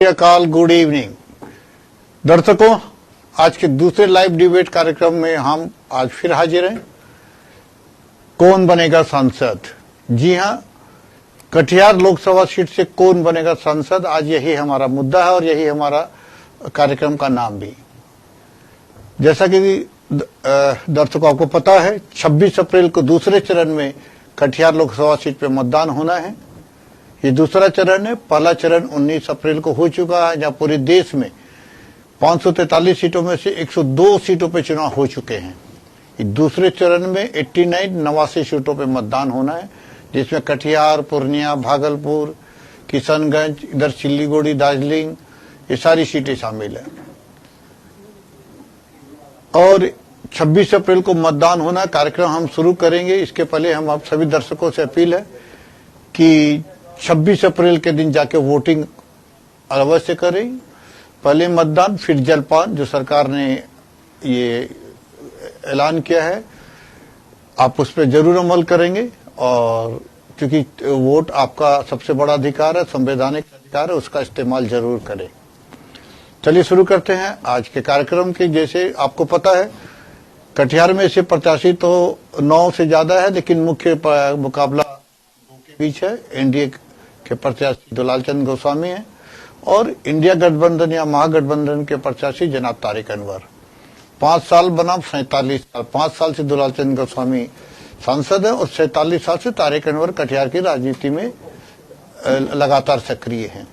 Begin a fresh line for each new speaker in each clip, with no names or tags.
अकाल, good evening दर्शकों। आज के दूसरे लाइव डिबेट कार्यक्रम में हम आज फिर हाजिर हैं। कौन बनेगा सांसद? जी हां, कटिहार लोकसभा सीट से कौन बनेगा सांसद, आज यही हमारा मुद्दा है और यही हमारा कार्यक्रम का नाम भी। जैसा कि दर्शकों आपको पता है, 26 अप्रैल को दूसरे चरण में कटिहार लोकसभा सीट पे मतदान होना है। ये दूसरा चरण है। पहला चरण 19 अप्रैल को हो चुका है, जहां पूरे देश में 543 सीटों में से 102 सीटों पे चुनाव हो चुके हैं। ये दूसरे चरण में 89 सीटों पे मतदान होना है, जिसमें कटिहार, पूर्णिया, भागलपुर, किशनगंज, इधर सिलीगुड़ी, दार्जिलिंग, ये सारी सीटें शामिल है। और 26 अप्रैल को मतदान होना। कार्यक्रम हम शुरू करेंगे, इसके पहले हम आप सभी दर्शकों से अपील है कि 26 अप्रैल के दिन जाके वोटिंग अवश्य करें। पहले मतदान फिर जलपान, जो सरकार ने ये ऐलान किया है, आप उस पर जरूर अमल करेंगे। और क्योंकि वोट आपका सबसे बड़ा अधिकार है, संवैधानिक अधिकार है, उसका इस्तेमाल जरूर करें। चलिए शुरू करते हैं आज के कार्यक्रम के। जैसे आपको पता है, कटिहार में से प्रत्याशी तो 9 से ज्यादा है, लेकिन मुख्य मुकाबला दो के बीच है। एनडीए के प्रत्याशी दुलालचंद गोस्वामी हैं और इंडिया गठबंधन या महागठबंधन के प्रत्याशी जनाब तारिक अनवर। 5 साल बनाम 47 साल, 5 साल से दुलालचंद गोस्वामी सांसद है और 47 साल से तारिक अनवर कटिहार की राजनीति में लगातार सक्रिय हैं।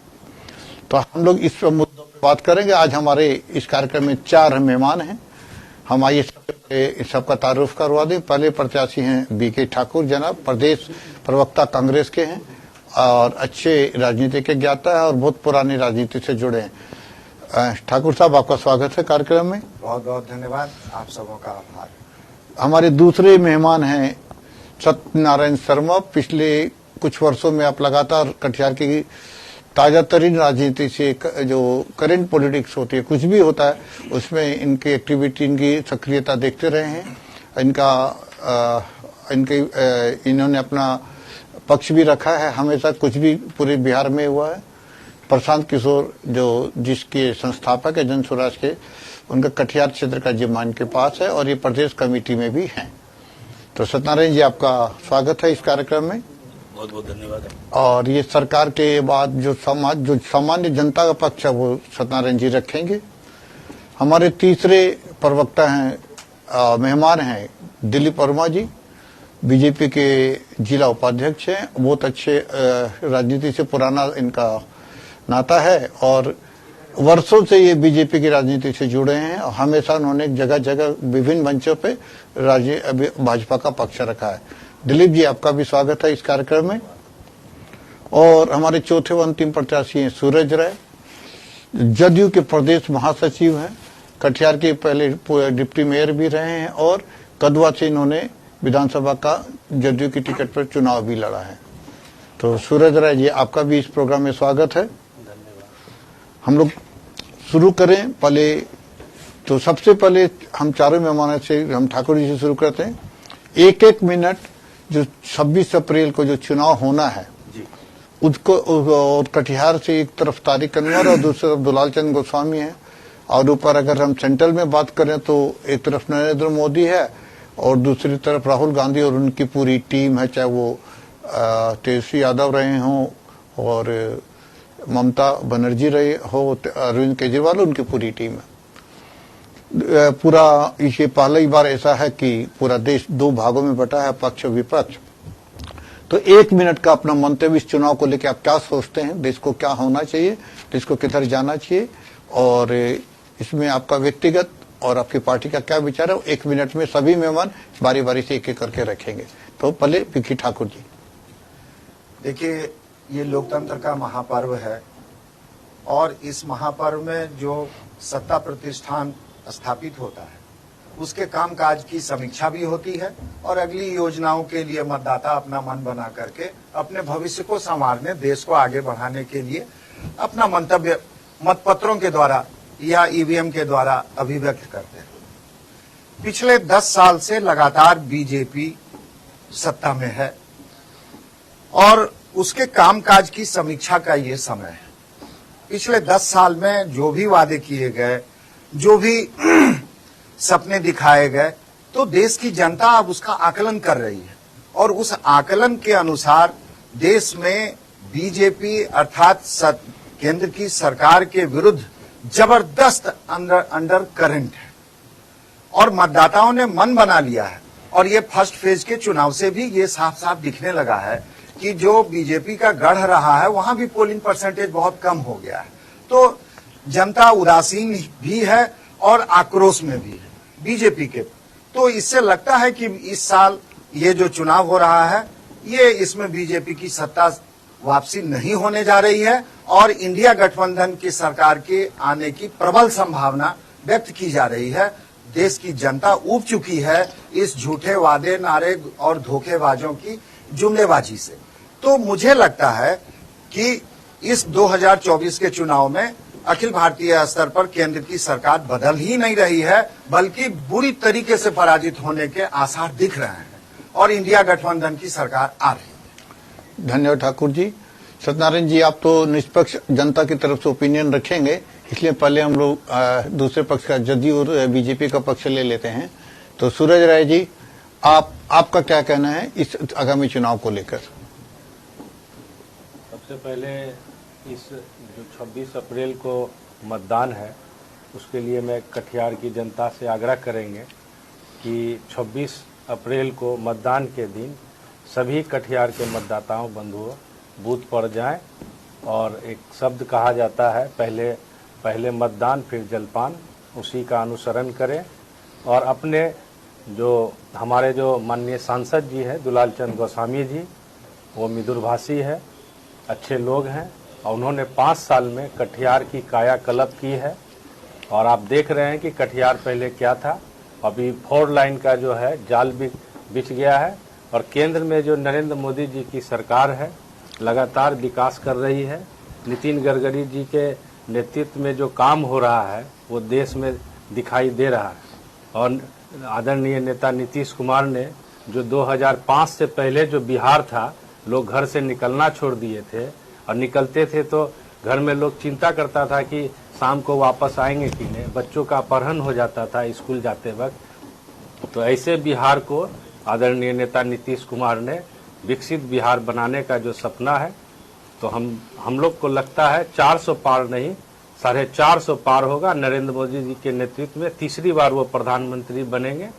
तो हम लोग इस मुद्दों पर बात करेंगे। आज हमारे इस कार्यक्रम में 4 मेहमान हैं। हम आइए सबका तारुफ करवा दें। पहले प्रत्याशी हैं बीके ठाकुर, जनाब प्रदेश प्रवक्ता कांग्रेस के हैं और अच्छे राजनीति के ज्ञाता है और बहुत पुरानी राजनीति से जुड़े हैं। ठाकुर साहब, आपका स्वागत है कार्यक्रम में।
बहुत बहुत धन्यवाद, आप सबों का आभार।
हमारे दूसरे मेहमान हैं सत्यनारायण शर्मा। पिछले कुछ वर्षों में आप लगातार कटिहार की ताजा तरीन राजनीति से, जो करंट पॉलिटिक्स होती है, कुछ भी होता है, उसमें इनकी एक्टिविटी, इनकी सक्रियता देखते रहे हैं। इन्होंने अपना पक्ष भी रखा है हमेशा, कुछ भी पूरे बिहार में हुआ है। प्रशांत किशोर, जो जिसके संस्थापक है जन स्वराज के, उनका कटिहार क्षेत्र का जिम्मा इनके पास है और ये प्रदेश कमेटी में भी हैं। तो सत्यनारायण जी, आपका स्वागत है इस कार्यक्रम में।
बहुत बहुत धन्यवाद। और
ये सरकार के बाद जो सामान्य जनता का पक्ष है, वो सत्यनारायण जी रखेंगे। हमारे तीसरे प्रवक्ता हैं, मेहमान हैं दिलीप वर्मा जी, बीजेपी के जिला उपाध्यक्ष हैं। बहुत अच्छे राजनीति से पुराना इनका नाता है और वर्षों से ये बीजेपी की राजनीति से जुड़े हैं और हमेशा उन्होंने जगह जगह विभिन्न मंचों पे भाजपा का पक्ष रखा है। दिलीप जी, आपका भी स्वागत है इस कार्यक्रम में। और हमारे चौथे व अंतिम प्रत्याशी हैं सूरज राय, जदयू के प्रदेश महासचिव हैं, कटिहार के पहले डिप्टी मेयर भी रहे हैं और कदवा से इन्होंने विधानसभा का जदयू की टिकट पर चुनाव भी लड़ा है। तो सूरज राय जी, आपका भी इस प्रोग्राम में स्वागत है।
धन्यवाद।
हम लोग शुरू करें पहले। तो सबसे पहले हम चारों मेहमानों से, हम ठाकुर जी से शुरू करते हैं। 1-1 मिनट, जो 26 अप्रैल को जो चुनाव होना है उसको, और कटिहार से एक तरफ तारिक अनवर और दूसरी तरफ दुलालचंद गोस्वामी है, और ऊपर अगर हम सेंट्रल में बात करें तो एक तरफ नरेंद्र मोदी है और दूसरी तरफ राहुल गांधी और उनकी पूरी टीम है, चाहे वो तेजस्वी यादव रहे हों और ममता बनर्जी रहे हो, अरविंद केजरीवाल, उनकी पूरी टीम है। पूरा ये पहली बार ऐसा है कि पूरा देश 2 भागों में बटा है, पक्ष विपक्ष। तो 1 मिनट का अपना मंतव्य इस चुनाव को लेकर आप क्या सोचते हैं, देश को क्या होना चाहिए, देश को किधर जाना चाहिए, और इसमें आपका व्यक्तिगत और आपकी पार्टी का क्या विचार है। 1 मिनट में सभी मेहमान बारी बारी से एक-एक करके रखेंगे। तो पहले बीके ठाकुर जी।
देखिए, ये लोकतंत्र का महापर्व है और इस महापर्व में जो सत्ता प्रतिष्ठान स्थापित होता है, उसके कामकाज की समीक्षा भी होती है और अगली योजनाओं के लिए मतदाता अपना मन बना करके अपने भविष्य को संवारने, देश को आगे बढ़ाने के लिए अपना मंतव्य मतपत्रों के द्वारा या ईवीएम के द्वारा अभिव्यक्त करते हैं। पिछले 10 साल से लगातार बीजेपी सत्ता में है और उसके कामकाज की समीक्षा का ये समय है। पिछले 10 साल में जो भी वादे किए गए, जो भी सपने दिखाए गए, तो देश की जनता अब उसका आकलन कर रही है और उस आकलन के अनुसार देश में बीजेपी अर्थात केंद्र की सरकार के विरुद्ध जबरदस्त अंडर करंट है और मतदाताओं ने मन बना लिया है। और ये फर्स्ट फेज के चुनाव से भी ये साफ साफ दिखने लगा है कि जो बीजेपी का गढ़ रहा है वहां भी पोलिंग परसेंटेज बहुत कम हो गया है। तो जनता उदासीन भी है और आक्रोश में भी है बीजेपी के। तो इससे लगता है कि इस साल ये जो चुनाव हो रहा है ये इसमें बीजेपी की सत्ता वापसी नहीं होने जा रही है और इंडिया गठबंधन की सरकार के आने की प्रबल संभावना व्यक्त की जा रही है। देश की जनता ऊब चुकी है इस झूठे वादे नारे और धोखेबाजों की जुमलेबाजी से। तो मुझे लगता है कि इस 2024 के चुनाव में अखिल भारतीय स्तर पर केंद्र की सरकार बदल ही नहीं रही है बल्कि बुरी तरीके से पराजित होने के आसार दिख रहे हैं और इंडिया गठबंधन की सरकार आ रही है।
धन्यवाद ठाकुर जी। सत्यनारायण जी, आप तो निष्पक्ष जनता की तरफ से ओपिनियन रखेंगे, इसलिए पहले हम लोग दूसरे पक्ष का जदयू और बीजेपी का पक्ष ले लेते हैं। तो सूरज राय जी, आपका क्या कहना है इस आगामी चुनाव को लेकर?
सबसे पहले इस जो 26 अप्रैल को मतदान है उसके लिए मैं कटिहार की जनता से आग्रह करेंगे कि 26 अप्रैल को मतदान के दिन सभी कटिहार के मतदाताओं बंधुओं बूथ पर जाएं और एक शब्द कहा जाता है पहले मतदान फिर जलपान, उसी का अनुसरण करें और अपने जो हमारे जो माननीय सांसद जी हैं दुलाल चंद गोस्वामी जी, वो मिदुरभाषी है, अच्छे लोग हैं और उन्होंने 5 साल में कटिहार की कायाकल्प की है। और आप देख रहे हैं कि कटिहार पहले क्या था, अभी 4 लाइन का जो है जाल बिछ गया है और केंद्र में जो नरेंद्र मोदी जी की सरकार है लगातार विकास कर रही है। नितिन गडकरी जी के नेतृत्व में जो काम हो रहा है वो देश में दिखाई दे रहा है और आदरणीय नेता नीतीश कुमार ने जो 2005 से पहले जो बिहार था, लोग घर से निकलना छोड़ दिए थे और निकलते थे तो घर में लोग चिंता करता था कि शाम को वापस आएंगे कि नहीं, बच्चों का अपहरण हो जाता था स्कूल जाते वक्त। तो ऐसे बिहार को आदरणीय नेता नीतीश कुमार ने विकसित बिहार बनाने का जो सपना है, तो हम लोग को लगता है 400 पार नहीं 450 पार होगा। नरेंद्र मोदी जी के नेतृत्व में तीसरी बार वो प्रधानमंत्री बनेंगे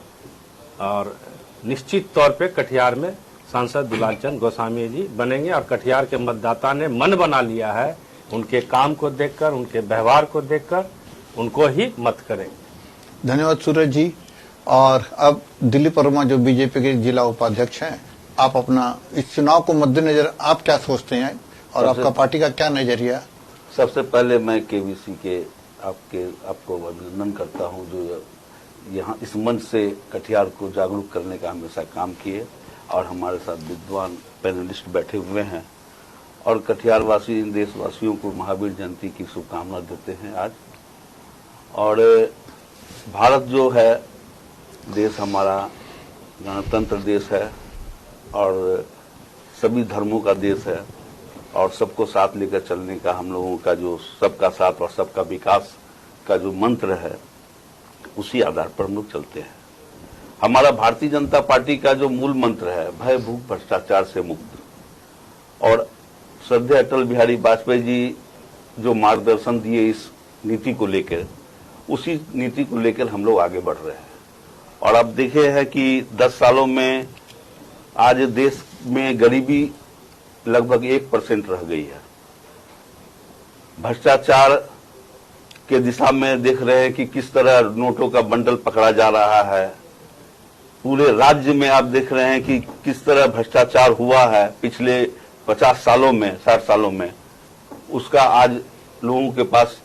और निश्चित तौर पे कटिहार में सांसद दुलालचंद गोस्वामी जी बनेंगे और कटिहार के मतदाता ने मन बना लिया है, उनके काम को देखकर, उनके व्यवहार को देखकर उनको ही मत करेंगे।
धन्यवाद सूरज जी। और अब दिलीप वर्मा जो बीजेपी के जिला उपाध्यक्ष हैं, आप अपना इस चुनाव को मद्देनजर आप क्या सोचते हैं और आपका पार्टी का क्या नजरिया?
सबसे पहले मैं केवीसी के आपको अभिनंदन करता हूं जो यहाँ इस मंच से कटिहार को जागरूक करने का हमेशा काम किए और हमारे साथ विद्वान पैनलिस्ट बैठे हुए हैं और कटिहार वासी देशवासियों को महावीर जयंती की शुभकामना देते हैं आज। और भारत जो है देश हमारा गणतंत्र देश है और सभी धर्मों का देश है और सबको साथ लेकर चलने का हम लोगों का जो सबका साथ और सबका विकास का जो मंत्र है उसी आधार पर हम लोग चलते हैं। हमारा भारतीय जनता पार्टी का जो मूल मंत्र है भय भूख भ्रष्टाचार से मुक्त और श्रद्धेय अटल बिहारी वाजपेयी जी जो मार्गदर्शन दिए इस नीति को लेकर, उसी नीति को लेकर हम लोग आगे बढ़ रहे हैं। और अब देखे हैं कि 10 सालों में आज देश में गरीबी लगभग 1% रह गई है। भ्रष्टाचार के दिशा में देख रहे हैं कि किस तरह नोटों का बंडल पकड़ा जा रहा है। पूरे राज्य में आप देख रहे हैं कि किस तरह भ्रष्टाचार हुआ है पिछले 50 सालों में, 60 सालों में। उसका आज लोगों के पास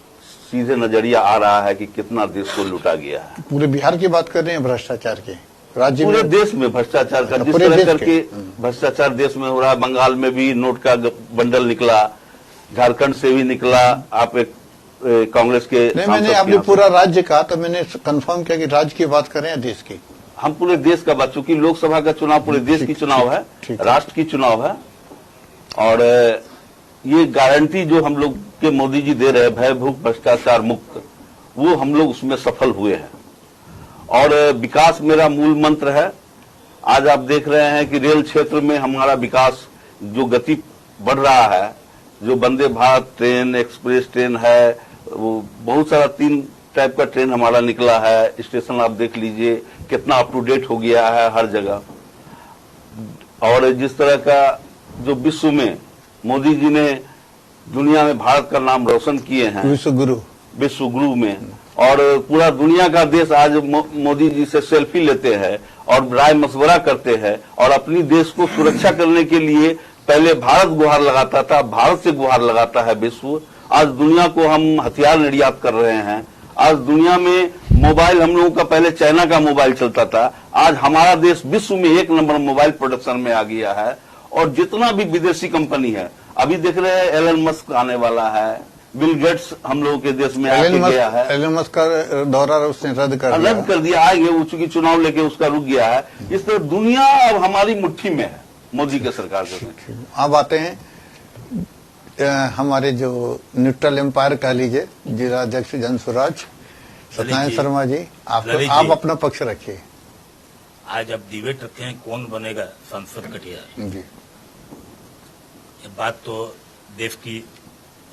सीधे नजरिया आ रहा है कि कितना देश को लूटा गया है।
पूरे बिहार की बात कर रहे हैं भ्रष्टाचार के, राज्य
पूरे
में
देश में भ्रष्टाचार का जिस तरह करके भ्रष्टाचार देश में हो रहा है। बंगाल में भी नोट का बंडल निकला, झारखंड से भी निकला। आप एक कांग्रेस के
नहीं, मैंने आपने पूरा राज्य कहा तो मैंने कंफर्म किया कि राज्य की बात कर रहे हैं, देश की।
हम पूरे देश का बात, चूंकि लोकसभा का चुनाव पूरे देश की चुनाव है, राष्ट्र की चुनाव है। और ये गारंटी जो हम लोग के मोदी जी दे रहे हैं, भय भूख भ्रष्टाचार मुक्त, वो हम लोग उसमें सफल हुए हैं। और विकास मेरा मूल मंत्र है। आज आप देख रहे हैं कि रेल क्षेत्र में हमारा विकास जो गति बढ़ रहा है, जो Vande Bharat train, express train है, वो बहुत सारा 3 टाइप का ट्रेन हमारा निकला है। स्टेशन आप देख लीजिए कितना अप टू डेट हो गया है हर जगह। और जिस तरह का जो विश्व में मोदी जी ने दुनिया में भारत का नाम रोशन किए हैं, विश्व गुरु में, और पूरा दुनिया का देश आज मोदी जी से सेल्फी लेते हैं और राय मशवरा करते हैं और अपनी देश को सुरक्षा करने के लिए पहले भारत गुहार लगाता था, भारत से गुहार लगाता है विश्व। आज दुनिया को हम हथियार निर्यात कर रहे हैं। आज दुनिया में मोबाइल, हम लोगों का पहले चाइना का मोबाइल चलता था, आज हमारा देश विश्व में 1 नंबर मोबाइल प्रोडक्शन में आ गया है। और जितना भी विदेशी कंपनी है, अभी देख रहे हैं एलन मस्क आने वाला है, बिल गेट्स हम लोगों के देश में आके गया है।
एलन मस्क का दौरा उसने रद्द कर दिया,
आएंगे, वो चूंकि चुनाव लेके उसका रुक गया है। इस तरह दुनिया अब हमारी मुट्ठी में है मोदी के सरकार के।
अब आते हैं हमारे जो न्यूट्रल एम्पायर कह लीजिए, जिलाध्यक्ष जनसुराज सत्यनारायण शर्मा जी, आप अपना पक्ष रखिए।
आज अब डिबेट रखे हैं कौन बनेगा सांसद कटिहार
जी।
ये बात तो देश की,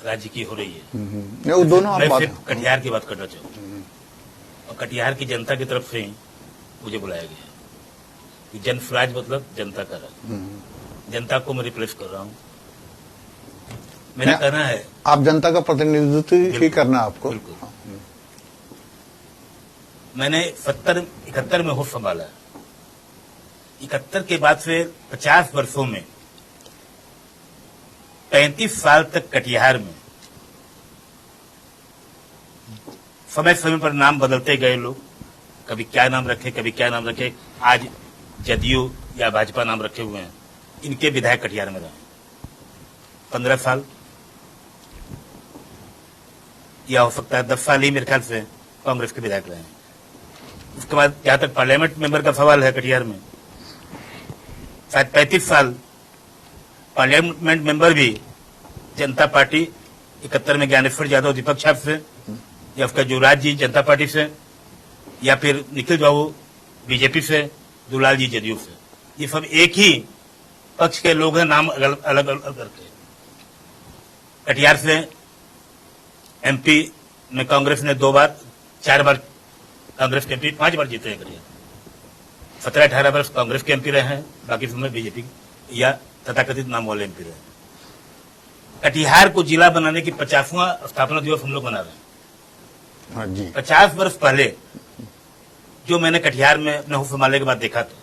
राज्य की हो रही है।
नहीं, वो दोनों
मैं सिर्फ कटिहार की बात करना चाहूँ और कटिहार की जनता की तरफ से ही मुझे बुलाया गया कि जनसुराज मतलब जनता का राज, जनता को मैं रिप्लेस कर रहा हूँ। मेरा कहना है
आप जनता का प्रतिनिधित्व ही करना आपको।
बिल्कुल। मैंने 71 में होश संभाला। 71 के बाद से 50 वर्षों में 35 साल तक कटिहार में समय समय पर नाम बदलते गए लोग, कभी क्या नाम रखे, कभी क्या नाम रखे। आज जदयू या भाजपा नाम रखे हुए हैं। इनके विधायक कटिहार में रहे 15 साल, या हो सकता है 10 साल ही मेरे ख्याल से कांग्रेस के विधायक रहे हैं। उसके बाद जहां तक पार्लियामेंट मेंबर का सवाल है, कटिहार में शायद 35 साल पार्लियामेंट मेंबर भी जनता पार्टी 71 में ज्ञानेश्वर यादव दीपक छाप से, या उसका युवराज जी जनता पार्टी से, या फिर निखिल बाबू बीजेपी से, दुलाल जी जदयू से। ये सब एक ही पक्ष के लोग हैं, नाम अलग अलग करके। कटिहार से एमपी में कांग्रेस ने 2 बार, 4 बार कांग्रेस के एमपी, 5 बार जीते हैं कटिहार। 17-18 वर्ष कांग्रेस के एमपी रहे हैं, बाकी समय बीजेपी या तथाकथित नाम वाले एमपी रहे हैं। कटिहार को जिला बनाने की 50वां स्थापना दिवस हम लोग मना रहे हैं।
हाँ जी।
50 वर्ष पहले जो मैंने कटिहार में अपने होश संभालने के बाद देखा था,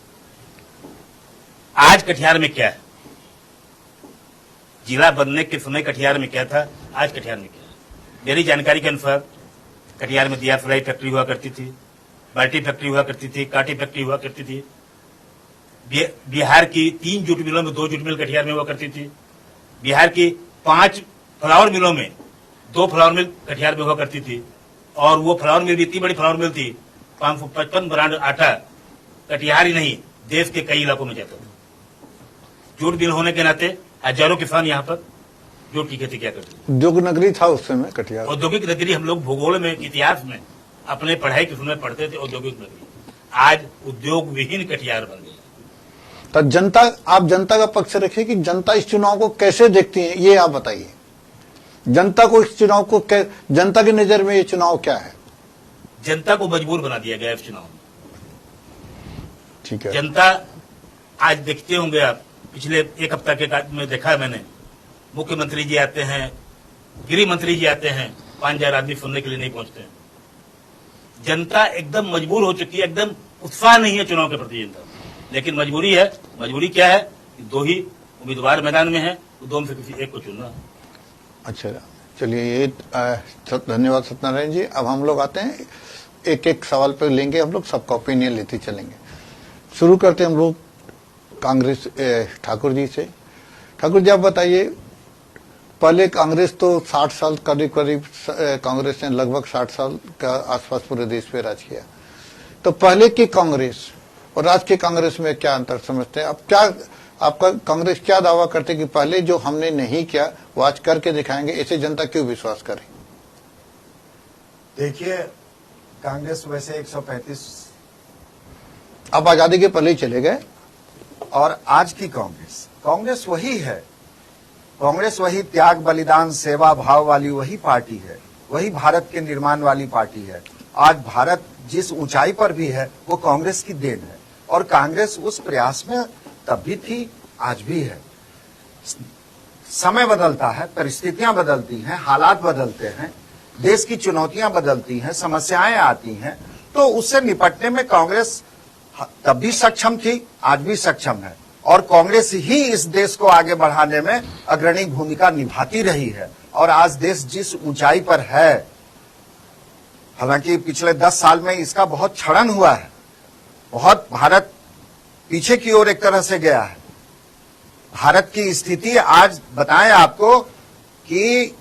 आज कटिहार में क्या है, जिला बनने के समय कटिहार में क्या था, आज कटिहार में क्या है। मेरी जानकारी के अनुसार कटिहार में दिया फ्लाई फैक्ट्री हुआ करती थी, बाल्टी फैक्ट्री हुआ करती थी, काटी फैक्ट्री हुआ करती थी। बिहार की 3 जूट मिलों में 2 जूट मिल कटिहार में हुआ करती थी। बिहार की 5 फ्लावर मिलों में 2 फ्लावर मिल कटिहार में हुआ करती थी। और वो फ्लावर मिल भी इतनी बड़ी फ्लावर मिल थी, 555 ब्रांड आटा कटिहार ही नहीं देश के कई इलाकों में जाता था। जूट मिल होने के नाते हजारों किसान यहाँ पर जूट की खेती क्या करते।
उद्योग नगरी था उस समय कटिहार।
औद्योगिक नगरी हम लोग भूगोल में, इतिहास में अपने पढ़ाई के समय पढ़ते थे, औद्योगिक नगरी। आज उद्योग विहीन कटिहार बन गया।
तो जनता, आप जनता का पक्ष रखिए कि जनता इस चुनाव को कैसे देखती है, ये आप बताइए। जनता को इस चुनाव को, जनता की नजर में ये चुनाव क्या है?
जनता को मजबूर बना दिया गया इस चुनाव में।
ठीक है।
जनता आज देखते होंगे आप, पिछले 1 हफ्ता के में देखा है मैंने, मुख्यमंत्री जी आते हैं, गृह मंत्री जी आते हैं, 5000 आदमी सुनने के लिए नहीं पहुंचते हैं। जनता एकदम मजबूर हो चुकी है, एकदम उत्साह नहीं है चुनाव के प्रति जनता। लेकिन मजबूरी है। मजबूरी क्या है? 2 ही उम्मीदवार मैदान में है, तो 2 में से किसी एक को चुनना है।
अच्छा, चलिए, ये धन्यवाद सत्यनारायण जी। अब हम लोग आते हैं, एक एक सवाल पर लेंगे हम लोग, सबका ओपिनियन लेते चलेंगे। शुरू करते हैं हम लोग कांग्रेस ठाकुर जी से। ठाकुर जी, आप बताइए, पहले कांग्रेस तो 60 साल करीब कांग्रेस ने लगभग 60 साल का आसपास पूरे देश पे राज किया। तो पहले की कांग्रेस और आज की कांग्रेस में क्या अंतर समझते हैं आप? क्या आपका कांग्रेस क्या दावा करते कि पहले जो हमने नहीं किया वो आज करके दिखाएंगे, ऐसे जनता क्यों विश्वास करे?
देखिए, कांग्रेस वैसे 135
अब आजादी के पहले ही चले गए।
और आज की कांग्रेस वही है। कांग्रेस वही त्याग बलिदान सेवा भाव वाली वही पार्टी है, वही भारत के निर्माण वाली पार्टी है। आज भारत जिस ऊंचाई पर भी है वो कांग्रेस की देन है, और कांग्रेस उस प्रयास में तब भी थी, आज भी है। समय बदलता है, परिस्थितियां बदलती हैं, हालात बदलते हैं, देश की चुनौतियां बदलती हैं, समस्याएं आती हैं, तो उससे निपटने में कांग्रेस तब भी सक्षम थी, आज भी सक्षम है, और कांग्रेस ही इस देश को आगे बढ़ाने में अग्रणी भूमिका निभाती रही है। और आज देश जिस ऊंचाई पर है, हालांकि पिछले 10 साल में इसका बहुत क्षरण हुआ है, बहुत भारत पीछे की ओर एक तरह से गया है। भारत की स्थिति आज बताएं आपको कि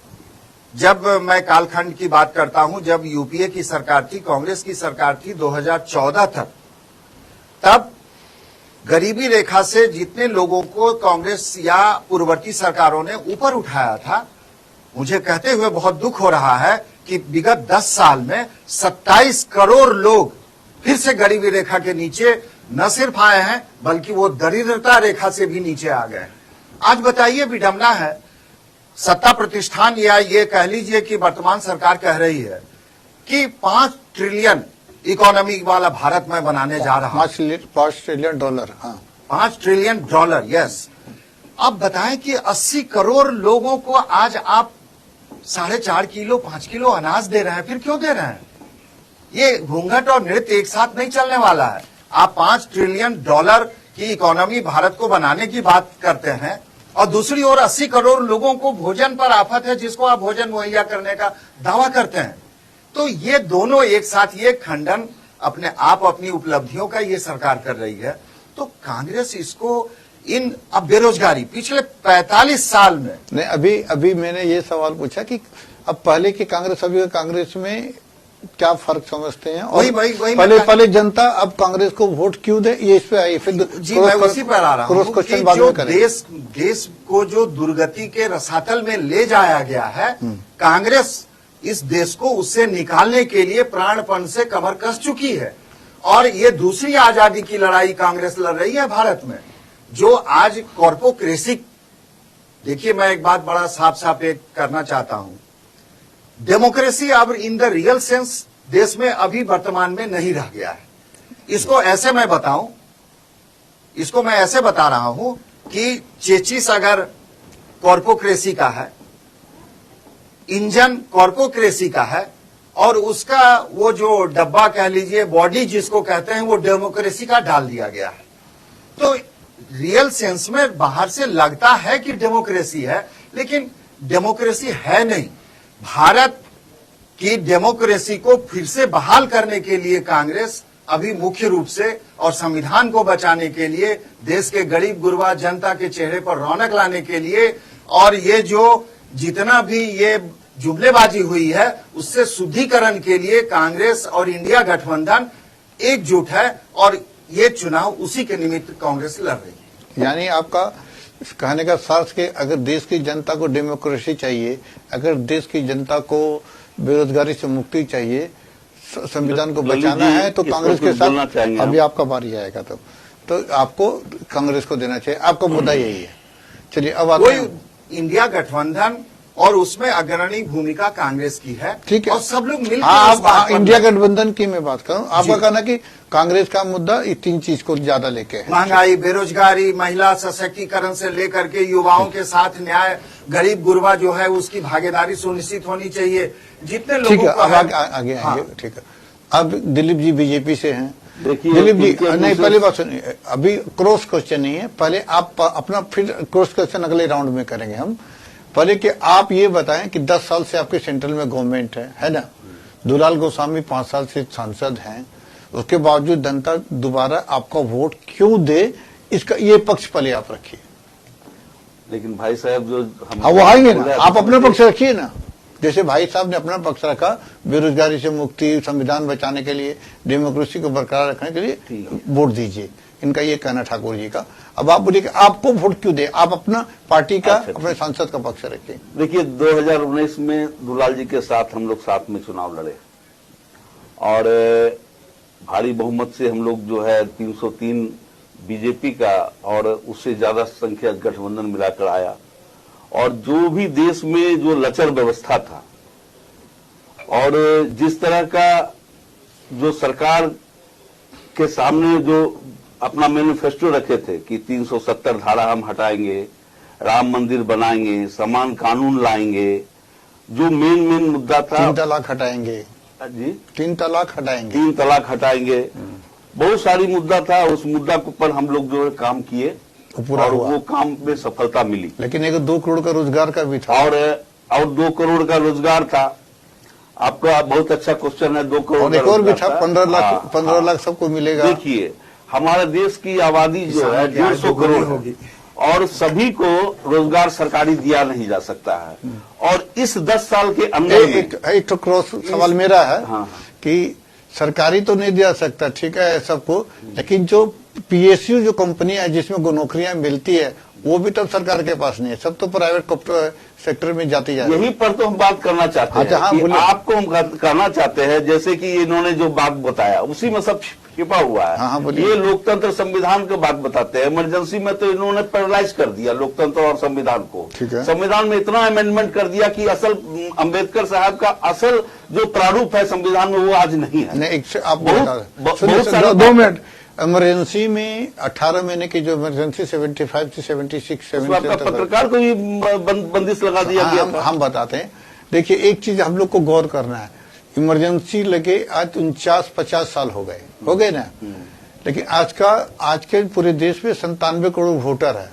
जब मैं कालखंड की बात करता हूं, जब यूपीए की सरकार थी, कांग्रेस की सरकार थी 2014 तक, तब गरीबी रेखा से जितने लोगों को कांग्रेस या पूर्ववर्ती सरकारों ने ऊपर उठाया था, मुझे कहते हुए बहुत दुख हो रहा है कि विगत 10 साल में 27 करोड़ लोग फिर से गरीबी रेखा के नीचे न सिर्फ आए हैं, बल्कि वो दरिद्रता रेखा से भी नीचे आ गए। आज बताइए, विडंबना है, सत्ता प्रतिष्ठान या ये कह लीजिए कि वर्तमान सरकार कह रही है कि 5 ट्रिलियन इकोनॉमी वाला भारत में बनाने जा रहा हूं।
5 ट्रिलियन डॉलर, हाँ,
5 ट्रिलियन डॉलर, यस। अब बताएं कि 80 करोड़ लोगों को आज आप 4.5 किलो 5 किलो अनाज दे रहे हैं, फिर क्यों दे रहे हैं? ये घूंघट और नृत्य एक साथ नहीं चलने वाला है। आप 5 ट्रिलियन डॉलर की इकोनॉमी भारत को बनाने की बात करते हैं, और दूसरी ओर 80 करोड़ लोगों को भोजन पर आफत है, जिसको आप भोजन मुहैया करने का दावा करते हैं। तो ये दोनों एक साथ, ये खंडन अपने आप अपनी उपलब्धियों का ये सरकार कर रही है। तो कांग्रेस इसको अब बेरोजगारी पिछले 45 साल में
नहीं, अभी मैंने ये सवाल पूछा कि अब पहले की कांग्रेस अभी के कांग्रेस में क्या फर्क समझते हैं, और
वही
पहले जनता अब कांग्रेस को वोट क्यों दे, ये इस पे आई। फिर
जी, मैं उसी पर आ रहा हूँ कि जो देश को जो दुर्गति के रसातल में ले जाया गया है, कांग्रेस इस देश को उससे निकालने के लिए प्राणपण से कमर कस चुकी है। और ये दूसरी आजादी की लड़ाई कांग्रेस लड़ रही है भारत में, जो आज कॉर्पोक्रेसी। देखिए, मैं एक बात बड़ा साफ साफ एक करना चाहता हूं, डेमोक्रेसी अब इन द रियल सेंस देश में अभी वर्तमान में नहीं रह गया है। इसको ऐसे मैं बताऊं, इसको मैं ऐसे बता रहा हूं कि चेचिस अगर कॉर्पोक्रेसी का है, इंजन कॉर्पोक्रेसी का है, और उसका वो जो डब्बा कह लीजिए, बॉडी जिसको कहते हैं, वो डेमोक्रेसी का डाल दिया गया है। तो रियल सेंस में बाहर से लगता है कि डेमोक्रेसी है, लेकिन डेमोक्रेसी है नहीं। भारत की डेमोक्रेसी को फिर से बहाल करने के लिए कांग्रेस अभी मुख्य रूप से, और संविधान को बचाने के लिए, देश के गरीब गुरबा जनता के चेहरे पर रौनक लाने के लिए, और ये जो जितना भी ये जुमलेबाजी हुई है उससे शुद्धिकरण के लिए कांग्रेस और इंडिया गठबंधन एकजुट है, और ये चुनाव उसी के निमित्त कांग्रेस लड़ रही है।
यानी आपका कहने का सार्थ कि अगर देश की जनता को डेमोक्रेसी चाहिए, अगर देश की जनता को बेरोजगारी से मुक्ति चाहिए, संविधान को बचाना है, तो कांग्रेस के साथ अभी आपका बारी आएगा तो आपको कांग्रेस को देना चाहिए। आपका मुद्दा यही है। चलिए, अब आते हैं
इंडिया गठबंधन, और उसमें अग्रणी भूमिका कांग्रेस की है,
ठीक है,
और सब लोग मिलकर
आप इंडिया गठबंधन की मैं बात करूं, आपका कहना कि कांग्रेस का मुद्दा इस 3 चीज को ज्यादा लेके है,
महंगाई, बेरोजगारी, महिला सशक्तिकरण से लेकर के युवाओं के साथ न्याय, गरीब गुरबा जो है उसकी भागीदारी सुनिश्चित होनी चाहिए, जितने लोगों को।
अब आगे आएंगे, ठीक है। अब दिलीप जी बीजेपी से हैं।
देखिए,
दिलीप जी, नहीं, पहले बात सुनिए, अभी क्रॉस क्वेश्चन नहीं है, पहले आप अपना, फिर क्रॉस क्वेश्चन अगले राउंड में करेंगे हम। पहले कि आप ये बताएं कि 10 साल से आपके सेंट्रल में गवर्नमेंट है ना, दुलाल गोस्वामी 5 साल से सांसद हैं, उसके बावजूद जनता दोबारा आपका वोट क्यों दे, इसका ये पक्ष पहले आप रखिए।
लेकिन भाई साहब जो
हाँ, वो आएंगे ना, आप अपना पक्ष रखिए ना। जैसे भाई साहब ने अपना पक्ष रखा, बेरोजगारी से मुक्ति, संविधान बचाने के लिए, डेमोक्रेसी को बरकरार रखने के लिए वोट दीजिए। इनका ये कहना ठाकुर जी का। अब आप बोलिए कि आपको वोट क्यों दे, आप अपना पार्टी का,
अच्छा,
अपने सांसद का पक्ष रखें।
देखिए 2019 में दुलाल जी के साथ हम लोग साथ में चुनाव लड़े और भारी बहुमत से हम लोग जो है 303 बीजेपी का और उससे ज्यादा संख्या गठबंधन मिलाकर आया। और जो भी देश में जो लचर व्यवस्था था और जिस तरह का जो सरकार के सामने जो अपना मैनिफेस्टो रखे थे कि 370 धारा हम हटाएंगे, राम मंदिर बनाएंगे, समान कानून लाएंगे, जो मेन मुद्दा था
3 तलाक हटाएंगे
जी,
3 तलाक हटाएंगे,
3 तलाक हटाएंगे, बहुत सारी मुद्दा था। उस मुद्दा के ऊपर हम लोग जो है काम किए
पूरा
और
हुआ।
वो काम में सफलता मिली।
लेकिन एक 2 करोड़ का रोजगार का भी था
और 2 करोड़ का रोजगार था। आपका बहुत अच्छा क्वेश्चन है। 2 करोड़
और
का
एक और भी था,
रोजगार
15 लाख
हाँ,
15 लाख सबको मिलेगा।
देखिए हमारे देश की आबादी जो है
किसानों की आय
150
दोगुनी
करोड़
होगी।
है और सभी को रोजगार सरकारी दिया नहीं जा सकता है। और इस 10 साल के अंदर में
एक तो क्रॉस सवाल मेरा है
हाँ।
कि सरकारी तो नहीं दिया सकता, ठीक है सबको, लेकिन जो पीएसयू जो कंपनियां है जिसमें नौकरियां मिलती है वो भी तब सरकार के पास नहीं है, सब तो प्राइवेट सेक्टर में जाती जाती है।
यही पर तो हम बात करना चाहते
अच्छा, हाँ,
हैं कि
बोलिए।
आपको हम कहना चाहते हैं जैसे कि इन्होंने जो बात बताया उसी में सब छिपा हुआ है।
हाँ, बोलिए।
ये लोकतंत्र संविधान की बात बताते हैं। इमरजेंसी में तो इन्होंने पैरालाइज कर दिया लोकतंत्र और संविधान को।
ठीक है।
संविधान में इतना अमेंडमेंट कर दिया कि असल अम्बेडकर साहब का असल जो प्रारूप है संविधान में वो आज नहीं है।
नहीं, एक से आप
बहुत
सुनिए,
सारा
2 मिनट। इमरजेंसी में 18 महीने की जो इमरजेंसी 75 से 76
उसमें आपका पत्रकार को भी बंदिश लगा दिया गया था।
हम बताते हैं। देखिए एक चीज हम लोग को गौर करना है, इमरजेंसी लगे आज 49-50 साल हो गए ना, लेकिन आज के पूरे देश में 97 करोड़ वोटर है।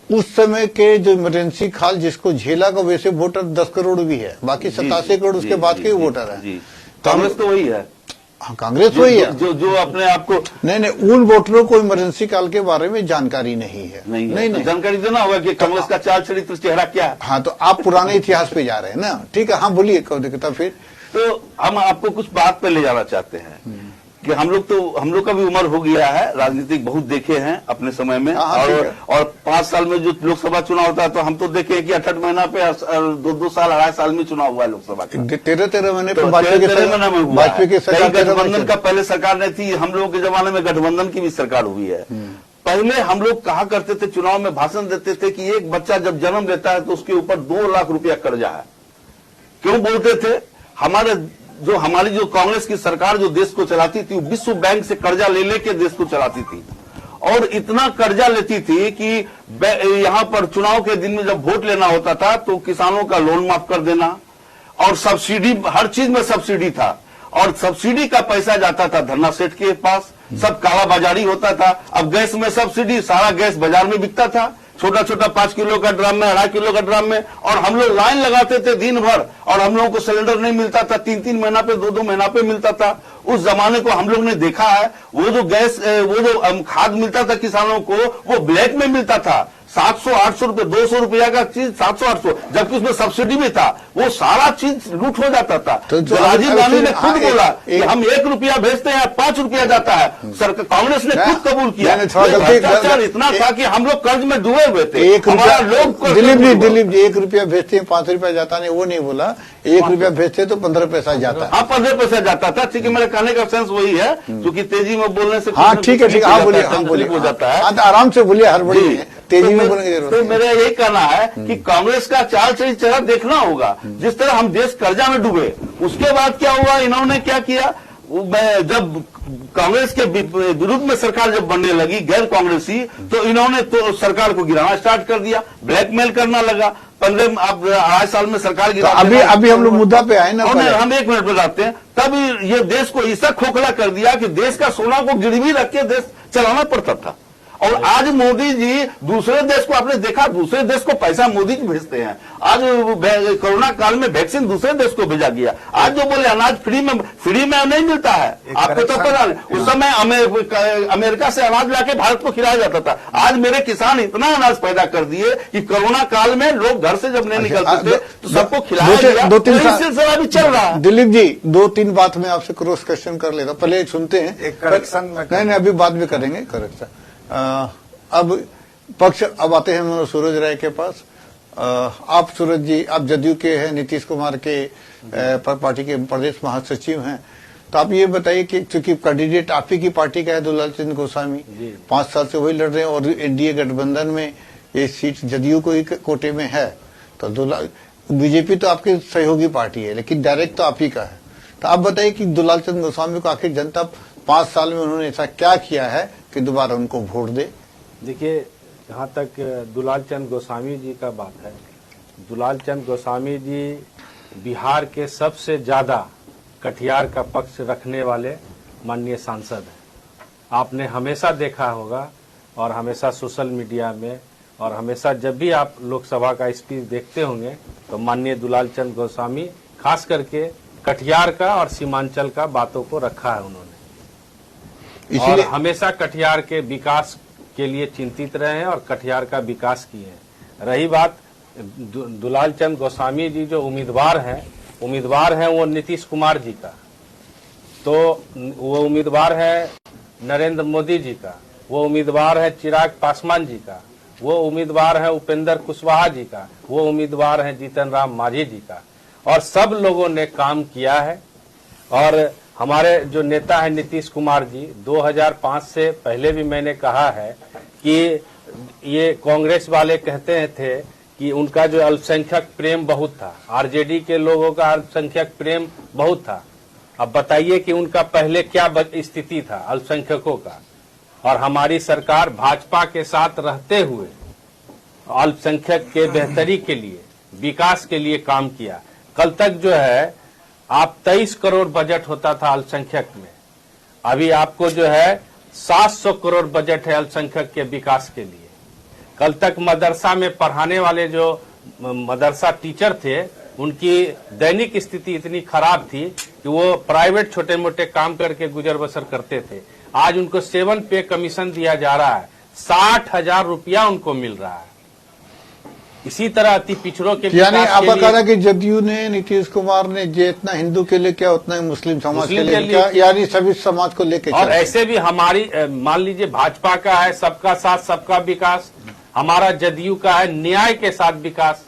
उस समय के जो इमरजेंसी काल जिसको झेला का वैसे वोटर 10 करोड़ भी है, बाकी 87 करोड़ उसके बाद के वोटर है।
कांग्रेस तो वही है।
हाँ, कांग्रेस वही है
जो अपने आप को
नहीं उन वोटरों को इमरजेंसी काल के बारे में जानकारी नहीं है।
नहीं, तो जानकारी देना होगा कि कांग्रेस का चाल चरित्र चेहरा क्या है।
हाँ, तो आप पुराने इतिहास पे जा रहे हैं ना, ठीक है। हाँ बोलिए, कब दिखता फिर।
तो हम आपको कुछ बात पे ले जाना चाहते हैं कि हम लोग का भी उम्र हो गया है, राजनीतिक बहुत देखे हैं अपने समय में।
हाँ,
और 5 साल में जो लोकसभा चुनाव होता है तो हम तो देखे हैं कि 8 महीना पे 2 साल 2.5 साल में चुनाव हुआ है लोकसभा का।
13 महीने पे
तो
वाजपेयी
13 महीने में हुआ
वाजपेयी के
है।
सरकार
कई गठबंधन का पहले सरकार नहीं थी, हम लोगों के जमाने में गठबंधन की भी सरकार हुई है। पहले हम लोग कहा करते थे, चुनाव में भाषण देते थे कि एक बच्चा जब जन्म लेता है तो उसके ऊपर 2 लाख रुपया कर्जा है। क्यों बोलते थे? हमारी जो कांग्रेस की सरकार जो देश को चलाती थी, विश्व बैंक से कर्जा ले लेके देश को चलाती थी और इतना कर्जा लेती थी कि यहां पर चुनाव के दिन में जब वोट लेना होता था तो किसानों का लोन माफ कर देना और सब्सिडी, हर चीज में सब्सिडी था और सब्सिडी का पैसा जाता था धन्ना सेठ के पास। सब कालाबाजारी होता था। अब गैस में सब्सिडी, सारा गैस बाजार में बिकता था, छोटा छोटा 5 किलो का ड्राम में, 2.5 किलो का ड्राम में, और हम लोग लाइन लगाते थे दिन भर और हम लोगों को सिलेंडर नहीं मिलता था, 3-3 महीना पे 2-2 महीना पे मिलता था। उस जमाने को हम लोग ने देखा है। वो जो खाद मिलता था किसानों को वो ब्लैक में मिलता था, 700-800 रुपए, 200 रुपया का चीज 700-800, जबकि उसमें सब्सिडी भी था। वो सारा चीज लूट हो जाता था।
तो
राजीव गांधी ने खुद बोला कि
एक-
हम 1 रुपया भेजते हैं, 5 रुपया जाता है। कांग्रेस ने खुद कबूल किया।
मैंने थोड़ा
ये
गलती-
भ्रष्टाचार इतना था कि हम लोग कर्ज में डूबे हुए थे।
1 रुपया,
हमारा लोग कर्ज में
दिलीप
डूबे हुए।
जी 1 रुपया भेजते हैं, 5 रुपया जाता नहीं, वो नहीं बोला। 1 रुपया भेजते तो 15 पैसा जाता है।
हाँ, 15 पैसा जाता था। ठीक है, मेरे कहने का सेंस वही है, क्योंकि तेजी में बोलने से
हाँ ठीक है, हाँ बोलिए, हाँ
तकलीफ
बोलिए,
हो जाता है।
हाँ, तो आराम से बोलिए, हड़बड़ी
जी।
नहीं है, तेजी
तो
में बोलने की जरूरत
तो
नहीं।
मेरा यही कहना है कि कांग्रेस का चाल चरित्र देखना होगा। जिस तरह हम देश कर्जा में डूबे, उसके बाद क्या हुआ, इन्होंने क्या किया, जब कांग्रेस के विरुद्ध में सरकार जब बनने लगी गैर कांग्रेसी, तो इन्होंने तो सरकार को गिराना स्टार्ट कर दिया, ब्लैकमेल करना लगा। 2.5 साल में सरकार
तो
गिरा।
अभी हम लोग मुद्दा पे आए ना।
और
पहले।
हम 1 मिनट बताते हैं। तब ये देश को ऐसा खोखला कर दिया कि देश का सोना को गिरवी रख के देश चलाना पड़ता था। और आज मोदी जी दूसरे देश को, आपने देखा, दूसरे देश को पैसा मोदी जी भेजते हैं। आज कोरोना काल में वैक्सीन दूसरे देश को भेजा गया। आज जो बोले अनाज फ्री में नहीं मिलता है, आपको तो पता नहीं। उस समय अमेरिका से अनाज लाके भारत को खिलाया जाता था। आज मेरे किसान इतना अनाज पैदा कर दिए कि कोरोना काल में लोग घर से जब नहीं निकलते थे तो सबको खिलाया गया।
2-3
तो सिलसिला भी चल रहा है।
दिलीप जी 2-3 बात में आपसे क्रॉस क्वेश्चन कर लेता, पहले सुनते हैं।
एक correction में
नहीं, अभी बाद में करेंगे करेक्शन। अब पक्ष अब आते हैं मनोज सूरज राय के पास। आप सूरज जी, आप जदयू के हैं, नीतीश कुमार के पार्टी के प्रदेश महासचिव हैं, तो आप ये बताइए कि चूंकि कैंडिडेट आप ही की पार्टी का है दुलालचंद गोस्वामी, 5 साल से वही लड़ रहे हैं और एनडीए गठबंधन में ये सीट जदयू को ही कोटे में है, तो बीजेपी तो आपकी सहयोगी पार्टी है लेकिन डायरेक्ट तो आप ही का है। तो आप बताइए कि दुलालचंद गोस्वामी को आखिर जनता 5 साल में उन्होंने ऐसा क्या किया है कि दोबारा उनको वोट दे?
देखिए, जहाँ तक दुलालचंद गोस्वामी जी का बात है, दुलालचंद गोस्वामी जी बिहार के सबसे ज्यादा कटिहार का पक्ष रखने वाले माननीय सांसद हैं। आपने हमेशा देखा होगा और हमेशा सोशल मीडिया में और हमेशा जब भी आप लोकसभा का स्पीच देखते होंगे तो माननीय दुलालचंद गोस्वामी खास करके कटिहार का और सीमांचल का बातों को रखा है उन्होंने, और हमेशा कटिहार के विकास के लिए चिंतित रहे हैं और कटिहार का विकास किए हैं। रही बात दुलालचंद गोस्वामी जी जो उम्मीदवार हैं वो नीतीश कुमार जी का, तो वो उम्मीदवार है नरेंद्र मोदी जी का, वो उम्मीदवार है चिराग पासवान जी का, वो उम्मीदवार है उपेंद्र कुशवाहा जी का, वो उम्मीदवार है जीतन राम मांझी जी का, और सब लोगों ने काम किया है। और हमारे जो नेता है नीतीश कुमार जी, 2005 से पहले भी मैंने कहा है कि ये कांग्रेस वाले कहते थे कि उनका जो अल्पसंख्यक प्रेम बहुत था, आरजेडी के लोगों का अल्पसंख्यक प्रेम बहुत था। अब बताइए कि उनका पहले क्या स्थिति था अल्पसंख्यकों का, और हमारी सरकार भाजपा के साथ रहते हुए अल्पसंख्यक के बेहतरी के लिए, विकास के लिए काम किया। कल तक जो है आप 23 करोड़ बजट होता था अल्पसंख्यक में, अभी आपको जो है 700 करोड़ बजट है अल्पसंख्यक के विकास के लिए। कल तक मदरसा में पढ़ाने वाले जो मदरसा टीचर थे उनकी दैनिक स्थिति इतनी खराब थी कि वो प्राइवेट छोटे मोटे काम करके गुजर बसर करते थे। आज उनको 7 पे कमीशन दिया जा रहा है, 60,000 रुपया उनको मिल रहा है। इसी तरह अति पिछड़ों के
यानी आपका कहना कि जदयू ने, नीतीश कुमार ने जितना हिंदू के लिए क्या उतना ही मुस्लिम समाज के लिए क्या, यानी सभी समाज को लेकर।
और ऐसे भी हमारी मान लीजिए भाजपा का है सबका साथ सबका विकास, हमारा जदयू का है न्याय के साथ विकास।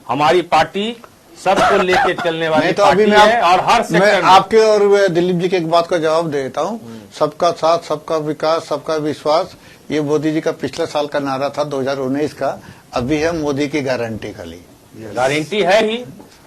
हमारी पार्टी सबको लेके चलने वाली
तो अभी मैं
है और हर सेक्टर में।
आपके और दिलीप जी के एक बात का जवाब देता हूँ, सबका साथ सबका विकास सबका विश्वास, ये मोदी जी का पिछले साल का नारा था 2019 का, अभी है मोदी की गारंटी खाली।
गारंटी है ही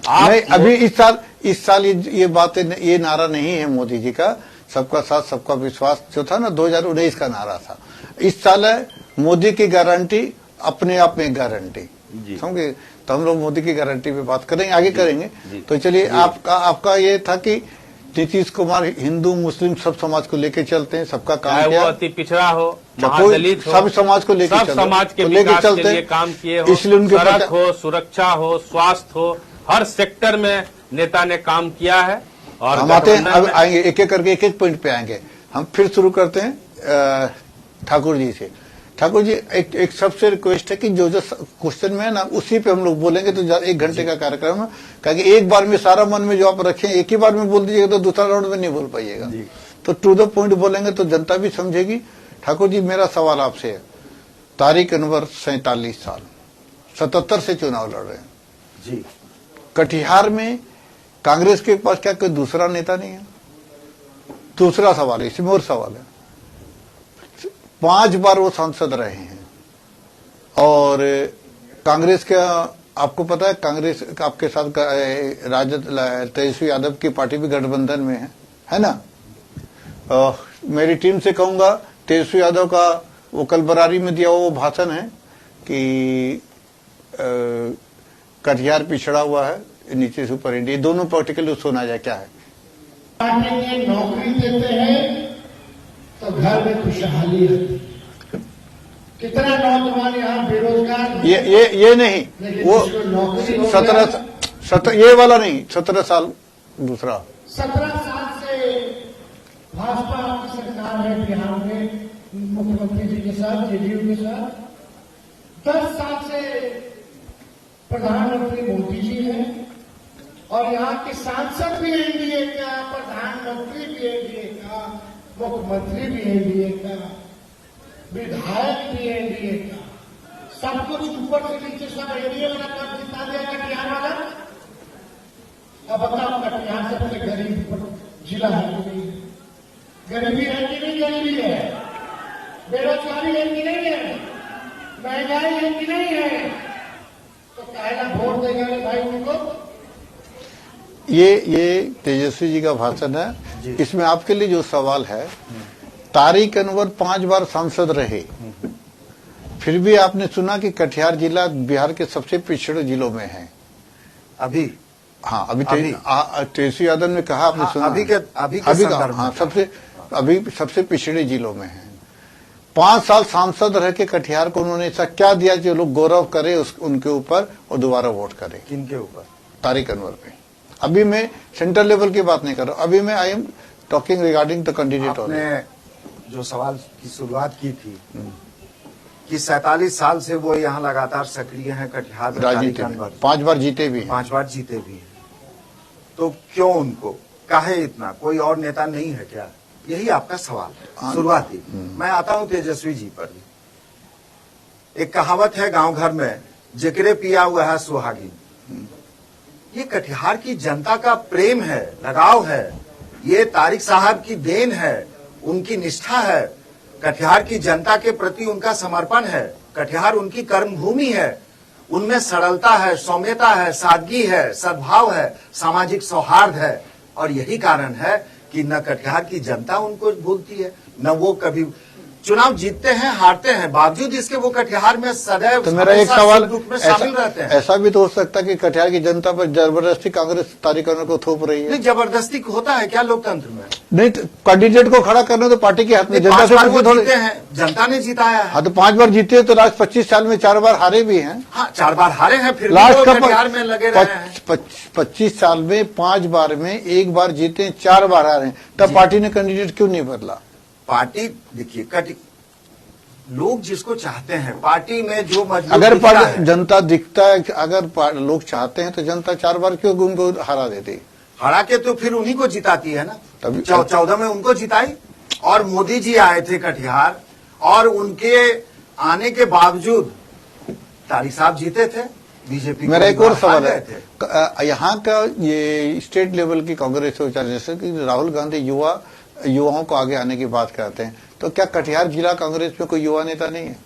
नहीं, अभी इस साल ये बातें, ये नारा नहीं है मोदी जी का। सबका साथ सबका विश्वास जो था ना 2019 का नारा था, इस साल है मोदी की गारंटी, अपने आप में गारंटी। समझे? तो हम लोग मोदी की गारंटी पे बात करेंगे, आगे करेंगे। तो चलिए, आपका ये था कि नीतीश कुमार हिंदू मुस्लिम सब समाज को लेके चलते हैं, सबका काम किया,
वो अति पिछड़ा हो, महादलित हो,
सब समाज को लेके
सब समाज के विकास के लिए काम किए हो,
इसलिए उनके
सड़क हो, सुरक्षा हो, स्वास्थ्य हो, हर सेक्टर में नेता ने काम किया है। और
हम आते हैं, अब आएंगे एक एक करके, एक एक पॉइंट पे आएंगे। हम फिर शुरू करते हैं ठाकुर जी से। ठाकुर जी, एक सबसे रिक्वेस्ट है कि जो क्वेश्चन में है ना उसी पे हम लोग बोलेंगे, तो 1 घंटे का कार्यक्रम है, क्योंकि एक बार में सारा मन में जो आप रखें एक ही बार में बोल दीजिएगा तो दूसरा राउंड में नहीं बोल पाइएगा। तो टू द पॉइंट बोलेंगे तो जनता भी समझेगी। ठाकुर जी, मेरा सवाल आपसे है, तारिक अनवर 47 साल 77 से चुनाव लड़ रहे हैं
जी,
कटिहार में कांग्रेस के पास क्या कोई दूसरा नेता नहीं है? दूसरा सवाल है, इसमें और सवाल है, 5 बार वो सांसद रहे हैं और कांग्रेस का आपको पता है, कांग्रेस आपके साथ राजद तेजस्वी यादव की पार्टी भी गठबंधन में है ना? मेरी टीम से कहूंगा, तेजस्वी यादव का वो कल बरारी में दिया वो भाषण है कि कटिहार पिछड़ा हुआ है, नीचे से ऊपर इंडिया, दोनों पार्टी के लिए सुना जाए क्या है?
नौकरी देते हैं तो घर में खुशहाली है। कितना नौजवान यहाँ बेरोजगार,
ये नहीं, वो 17 ये वाला नहीं, 17 साल दूसरा।
17 साल से भाजपा की सरकार है बिहार में, मुख्यमंत्री जी के साथ, जेडीयू के साथ। 10 साल से प्रधानमंत्री मोदी जी हैं और यहाँ के सांसद भी एनडीए का, प्रधानमंत्री भी एनडीए का, मुख्यमंत्री भी एनडीए का। विधायक भी एनडीए का, सब कुछ ऊपर से नीचे सब एनडीए वाला कर जिता दिया कटिहार वाला। अब बताओ कटिहार सबसे गरीब जिला है कि नहीं? गरीबी है कि नहीं? गरीबी है, बेरोजगारी है कि नहीं है, महंगाई है कि नहीं है? तो काहेला वोट देगा रे भाई उनको?
ये तेजस्वी जी का भाषण है। इसमें आपके लिए जो सवाल है, तारिक अनवर 5 बार सांसद रहे, फिर भी आपने सुना कि कटिहार जिला बिहार के सबसे पिछड़े जिलों में है।
अभी
हाँ, अभी तेजस्वी यादव ने कहा, आपने
हाँ,
सुना?
अभी के संदर्भ में
हाँ, सबसे पिछड़े जिलों में है। 5 साल सांसद रह के कटिहार को उन्होंने ऐसा क्या दिया जो लोग गौरव करे उनके ऊपर और दोबारा वोट करें?
किनके ऊपर?
तारिक अनवर पे। अभी मैं सेंट्रल लेवल की बात नहीं कर रहा हूं, अभी मैं I am talking regarding the candidate.
आपने जो सवाल की शुरुआत की थी कि 47 साल से वो यहाँ लगातार सक्रिय हैं कटिहार में,
राजनीति
तारिक
में
अनवर
5 बार जीते भी हैं।
5 बार जीते भी हैं, तो क्यों उनको काहे इतना? कोई और नेता नहीं है क्या? यही आपका सवाल है शुरुआती। मैं आता हूं तेजस्वी जी पर। एक कहावत है गांव घर में, जिक्रे पिया हुआ है सुहागिन। ये कटिहार की जनता का प्रेम है, लगाव है, ये तारिक साहब की देन है, उनकी निष्ठा है, कटिहार की जनता के प्रति उनका समर्पण है। कटिहार उनकी कर्मभूमि है, उनमें सरलता है, सौम्यता है, सादगी है, सद्भाव है, सामाजिक सौहार्द है। और यही कारण है कि न कटिहार की जनता उनको भूलती है, न वो कभी चुनाव जीतते हैं हारते हैं, बावजूद इसके वो कटिहार में सदैव
तो मेरा एक सवाल,
में शामिल रहते हैं।
ऐसा भी तो हो सकता है कि कटिहार की जनता पर जबरदस्ती कांग्रेस तारिक अनवर को थोप रही है।
नहीं, जबरदस्ती होता है क्या लोकतंत्र में?
नहीं, कैंडिडेट को खड़ा करना तो पार्टी के हाथ में, जनता
5
से
बार वो
थोड़े।
जीते हैं, जनता ने जिताया है।
हाँ, तो 5 बार जीते तो लास्ट 25 साल में 4 बार हारे भी हैं।
हाँ, 4 बार हारे हैं, फिर भी
लास्ट
वो
का
कटिहार में लगे रहे हैं।
25 साल में 5 बार में 1 बार जीते, 4 बार हारे, तब पार्टी ने कैंडिडेट क्यों नहीं बदला?
पार्टी देखिए, लोग जिसको चाहते हैं पार्टी में जो मजबूत
अगर
दिखता है,
जनता दिखता है, अगर लोग चाहते हैं तो जनता 4 बार क्यों उनको हरा देती?
हरा के तो फिर उन्हीं को जिताती है ना।
तभी
14 में उनको जिताई, और मोदी जी आए थे कटिहार, और उनके आने के बावजूद तारिक साहब जीते थे। बीजेपी
मेरा एक और सवाल
हार
है,
गए थे।
यहाँ का ये स्टेट लेवल की कांग्रेस हो, जैसे कि राहुल गांधी युवाओं को आगे आने की बात करते हैं, तो क्या कटिहार जिला कांग्रेस में कोई युवा नेता नहीं है?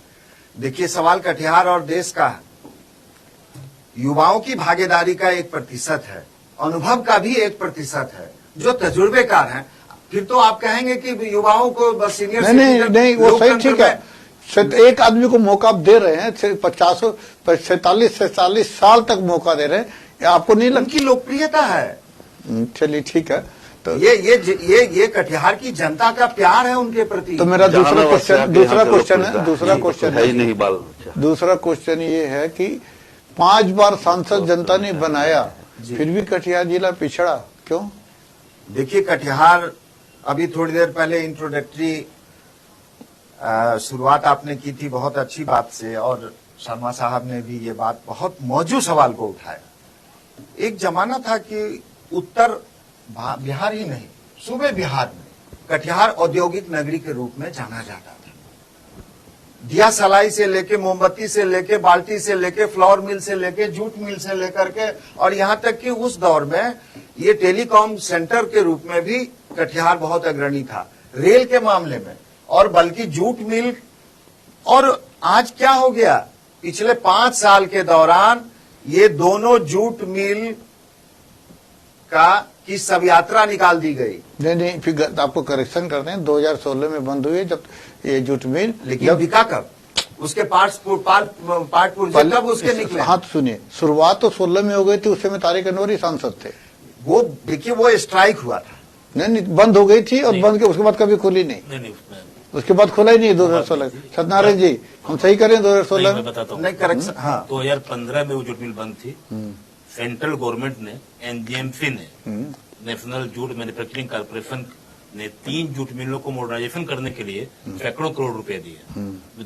देखिए, सवाल कटिहार और देश का युवाओं की भागीदारी का 1% है, अनुभव का भी 1% है, जो तजुर्बेकार हैं। फिर तो आप कहेंगे कि युवाओं को बस सीनियर
नहीं, वो सही, ठीक है। एक आदमी को मौका आप दे रहे हैं, 47 साल तक मौका दे रहे हैं, आपको नहीं लगता?
उनकी लोकप्रियता है।
चलिए, ठीक है। तो
ये कटिहार की जनता का प्यार है उनके प्रति।
तो मेरा दूसरा क्वेश्चन ये है कि 5 बार सांसद जनता ने बनाया, फिर भी कटिहार जिला पिछड़ा क्यों?
देखिए, कटिहार अभी थोड़ी देर पहले इंट्रोडक्टरी शुरुआत आपने की थी बहुत अच्छी बात से, और शर्मा साहब ने भी ये बात बहुत मौजूद सवाल को उठाया। एक जमाना था कि उत्तर बिहार ही नहीं, सूबे बिहार में कटिहार औद्योगिक नगरी के रूप में जाना जाता था। दिया सलाई से लेके, मोमबत्ती से लेके, बाल्टी से लेके, फ्लावर मिल से लेके, जूट मिल से लेकर के, और यहाँ तक कि उस दौर में ये टेलीकॉम सेंटर के रूप में भी कटिहार बहुत अग्रणी था, रेल के मामले में, और बल्कि जूट मिल। और आज क्या हो गया? पिछले 5 साल के दौरान ये दोनों जूट मिल की सब यात्रा निकाल दी गई।
नहीं, फिर आपको करेक्शन करते हैं, 2016 में बंद हुई जब ये जूट मिल।
लेकिन बिका कब? उसके पार्ट पुर्जे कब उसके निकले?
हाँ, तो सुनिए, शुरुआत तो 16 में हो गई थी, उस समय तारिक अनवर ही सांसद थे।
वो देखिए, वो स्ट्राइक हुआ था।
नहीं, बंद हो गई थी, और बंद के उसके बाद कभी खुली नहीं। उसके बाद खुला ही नहीं 2016। सत्यनारायण जी, हम सही करें 2016 में?
बताता हूँ।
नहीं, करेक्शन। हाँ,
2015 में वो जूट मिल बंद थी। सेंट्रल गवर्नमेंट ने, एनजीएमसी ने, नेशनल जूट मैन्युफैक्चरिंग कॉर्पोरेशन ने 3 जूट मिलों को मॉडर्नाइजेशन करने के लिए सैकड़ों करोड़ रुपए दिए।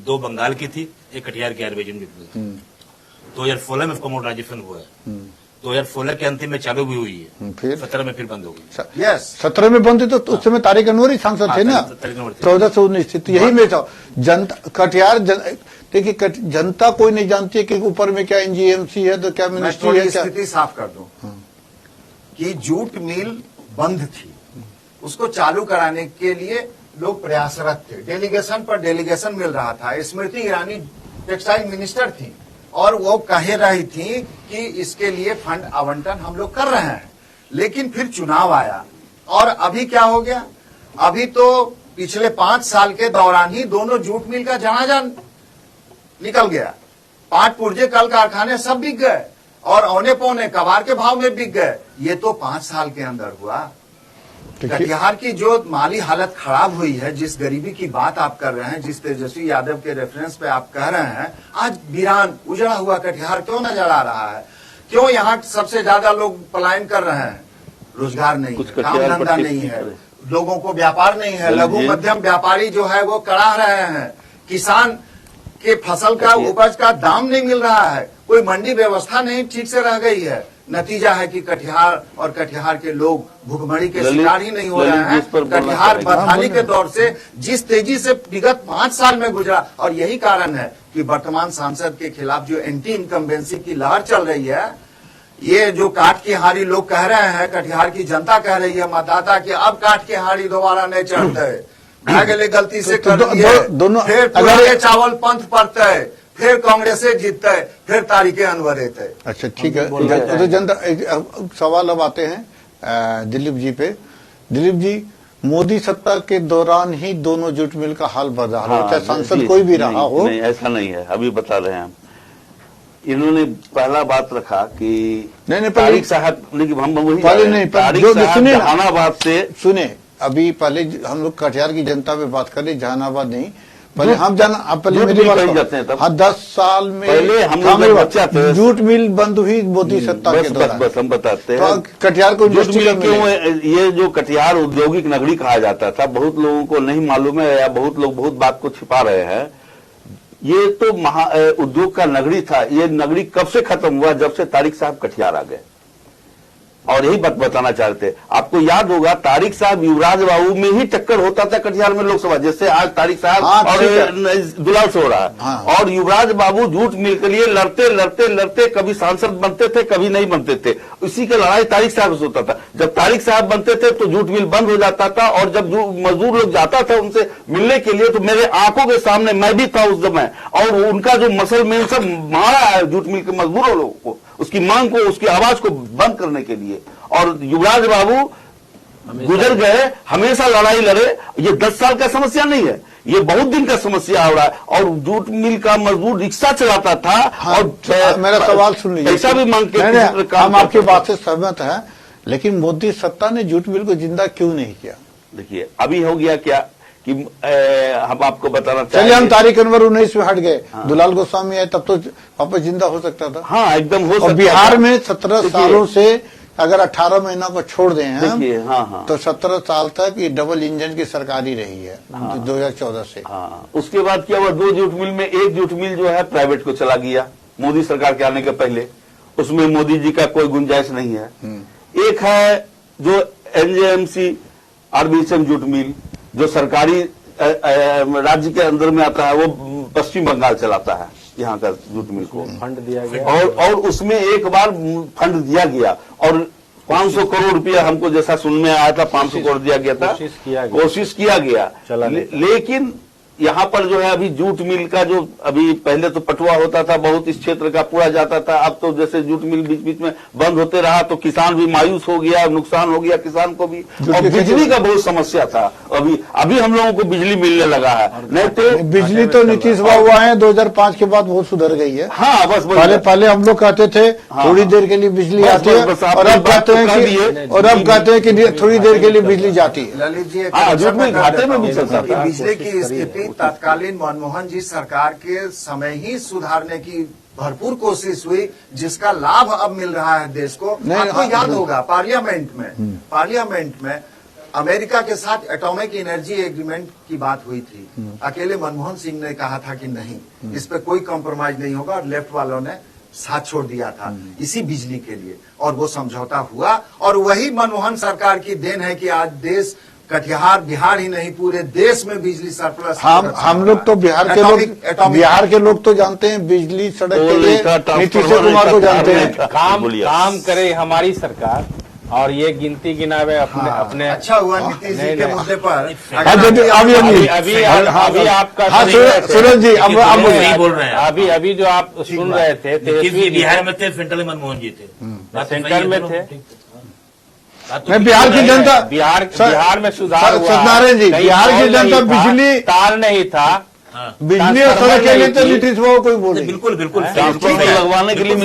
2 बंगाल की थी, एक कटिहार की आयुर्वेदिक जूट मिल। 2016 में उसका मॉडर्नाइजेशन हुआ है। 2016 के अंतिम में चालू भी हुई है,
फिर
17 में फिर बंद हो गई।
यस
17 में बंद थी तो उस समय तारिक अनवर ही सांसद थे ना,
तारिक अनवर थे।
14 से 19 थी, तो यही में था जनता कटिहार देखिए जनता कोई नहीं जानती है कि ऊपर में क्या एनजीएमसी है तो क्या
मैं
मिनिस्ट्री
थोड़ी
है क्या।
स्थिति साफ कर दूं कि जूट मिल बंद थी, उसको चालू कराने के लिए लोग प्रयासरत थे, डेलीगेशन पर डेलीगेशन मिल रहा था। स्मृति ईरानी टेक्सटाइल मिनिस्टर थी और वो कह रही थी कि इसके लिए फंड आवंटन हम लोग कर रहे हैं, लेकिन फिर चुनाव आया और अभी क्या हो गया, अभी तो पिछले 5 साल के दौरान ही दोनों जूट मिल का जनाजा निकल गया। पाट पुर्जे कल कारखाने सब बिक गए और औने पौने कबाड़ के भाव में बिक गए। ये तो 5 साल के अंदर हुआ। कटिहार की जो माली हालत खराब हुई है, जिस गरीबी की बात आप कर रहे हैं, जिस तेजस्वी यादव के रेफरेंस पे आप कह रहे हैं, आज वीरान उजड़ा हुआ कटिहार क्यों नजर आ रहा है? क्यों यहाँ सबसे ज्यादा लोग पलायन कर रहे हैं? रोजगार नहीं है, काम धंधा नहीं है, लोगों को व्यापार नहीं है, लघु मध्यम व्यापारी जो है वो कड़ा रहे हैं, किसान के फसल का उपज का दाम नहीं मिल रहा है, कोई मंडी व्यवस्था नहीं ठीक से रह गई है। नतीजा है कि कटिहार और कटिहार के लोग भूखमरी के शिकार ही नहीं हो रहे हैं। कटिहार बदहाली के दौर से जिस तेजी से विगत 5 साल में गुजरा, और यही कारण है कि वर्तमान सांसद के खिलाफ जो एंटी इनकम्बेंसी की लहर चल रही है, ये जो काट की हारी लोग कह रहे हैं, कटिहार की जनता कह रही है मतदाता कि अब काट की हारी दोबारा नहीं चढ़ते, गले गलती से कर दिए, फिर पुराने चावल पंथ पड़ते, फिर कांग्रेस जीतते, फिर तारिक अनवर रहते।
अच्छा ठीक है, तो जनता सवाल अब आते हैं दिलीप जी पे। दिलीप जी, मोदी सत्ता के दौरान ही दोनों जूट मिल का हाल बदला हो, चाहे सांसद कोई भी रहा हो।
नहीं, ऐसा नहीं है, अभी बता रहे हैं हम। इन्होंने पहला बात रखा कि
नहीं
तारिक साहब, लेकिन हम वही
पहले नहीं,
तारिक साहब जहानाबाद से
सुने, अभी पहले हम लोग कटिहार की जनता पे बात करें, जहानाबाद नहीं, पहले हम जाना, आप पहले मेरी बात
जाते हैं तब।
हाँ 10 साल में
पहले हम लोग बच्चा थे,
जूट मिल बंद हुई मोदी सत्ता के दौरान।
बस हम बताते हैं
तो कटिहार को
जूट मिल क्यों, ये जो कटिहार औद्योगिक नगरी कहा जाता था, बहुत लोगों को नहीं मालूम है या बहुत लोग बहुत बात को छिपा रहे हैं। ये तो उद्योग का नगरी था। ये नगरी कब से खत्म हुआ? जब से तारिक साहब कटिहार आ गए। और यही बात बताना चाहते हैं। आपको याद होगा तारिक साहब युवराज बाबू में ही टक्कर होता था कटिहार में लोकसभा, जैसे आज तारिक साहब और दुलाल से हो रहा है। और युवराज बाबू जूट मिल के लिए लड़ते लड़ते लड़ते कभी सांसद बनते थे, कभी नहीं बनते थे। इसी का लड़ाई तारिक साहब से होता था। जब तारिक साहब बनते थे तो जूट मिल बंद हो जाता था, और जब मजदूर लोग जाता था उनसे मिलने के लिए, तो मेरे आंखों के सामने मैं भी था उस समय, और उनका जो मसल में सब मारा है जूट मिल के मजदूरों लोगों को, उसकी मांग को, उसकी आवाज को बंद करने के लिए। और युवराज बाबू गुजर गए, हमेशा लड़ाई लड़े। ये 10 साल का समस्या नहीं है, ये बहुत दिन का समस्या हो रहा है। और जूट मिल का मजदूर रिक्शा चलाता था।
हाँ,
और
मेरा सवाल सुन लीजिए,
पैसा भी मांग के
हम आपकी बात से सहमत हैं, लेकिन मोदी सत्ता ने जूट मिल को जिंदा क्यों नहीं किया?
देखिए अभी हो गया क्या कि हम आपको बताना चाहिए।
चलिए हम तारिक अनवर 19 में हट गए, दुलाल गोस्वामी आए, तब तो वापस जिंदा हो सकता था।
हाँ एकदम हो सकता
था। बिहार में 17 सालों से अगर 18 महीना को छोड़ दें हम, तो 17 साल तक ये डबल इंजन की सरकार ही रही है। 2014 से।
हाँ, उसके बाद क्या हुआ, 2 जूट मिल में एक जूट मिल जो है प्राइवेट को चला गया मोदी सरकार के आने के पहले। उसमें मोदी जी का कोई गुंजाइश नहीं है। एक है जो एनजेएमसी आरबीएसएम जूट मिल, जो सरकारी राज्य के अंदर में आता है, वो पश्चिम बंगाल चलाता है यहाँ का जूट मिल को।
फंड दिया गया
और उसमें एक बार फंड दिया गया और 500 करोड़ रुपया हमको जैसा सुनने में आया था, 500 करोड़ दिया गया था, कोशिश किया गया लेकिन यहाँ पर जो है अभी जूट मिल का जो अभी पहले तो पटुआ होता था, बहुत इस क्षेत्र का पूरा जाता था। अब तो जैसे जूट मिल बीच बीच में बंद होते रहा तो किसान भी मायूस हो गया, नुकसान हो गया किसान को भी। और बिजली का बहुत समस्या था। अभी हम लोगों को बिजली मिलने लगा है, नहीं तो
बिजली तो नीतीश बाबू हुआ है 2005 के बाद बहुत सुधर गई है।
हाँ बस
पहले हम लोग कहते थे थोड़ी देर के लिए बिजली आती है, और अब कहते हैं कि थोड़ी देर के लिए बिजली जाती है।
ललित जी,
जूट मिल घाटे में भी चलता था।
बिजली की स्थिति तत्कालीन मनमोहन जी सरकार के समय ही सुधारने की भरपूर कोशिश हुई, जिसका लाभ अब मिल रहा है देश को। आपको याद होगा पार्लियामेंट में अमेरिका के साथ एटॉमिक एनर्जी एग्रीमेंट की बात हुई थी। अकेले मनमोहन सिंह ने कहा था कि नहीं, इस पे कोई कॉम्प्रोमाइज नहीं होगा, और लेफ्ट वालों ने साथ छोड़ दिया था इसी बिजली के लिए, और वो समझौता हुआ। और वही मनमोहन सरकार की देन है कि आज देश, कटिहार बिहार ही नहीं पूरे देश में बिजली सरप्लस।
हम लोग तो बिहार के लोग तो जानते हैं बिजली सड़क के लिए नीतीश कुमार को जानते हैं।
काम करे हमारी सरकार, और ये गिनती गिनावे अपने
अच्छा हुआ नीतीश जी के मुद्दे पर।
अभी आपका
सूरज जी अब
नहीं बोल रहे हैं।
अभी जो आप सुन रहे थे
तेजस्वी बिहार में थे, सेंट्रल में मनमोहन जी थे,
सेंटर में थे।
मैं बिहार की जनता,
बिहार में सुधार हुआ।
सत्यनारायण जी, बिहार की जनता बिजली
तार नहीं था,
बिजली और सड़क के लिए तो नीतीश बाबू कोई बोले।
बिल्कुल
लगवाने के लिए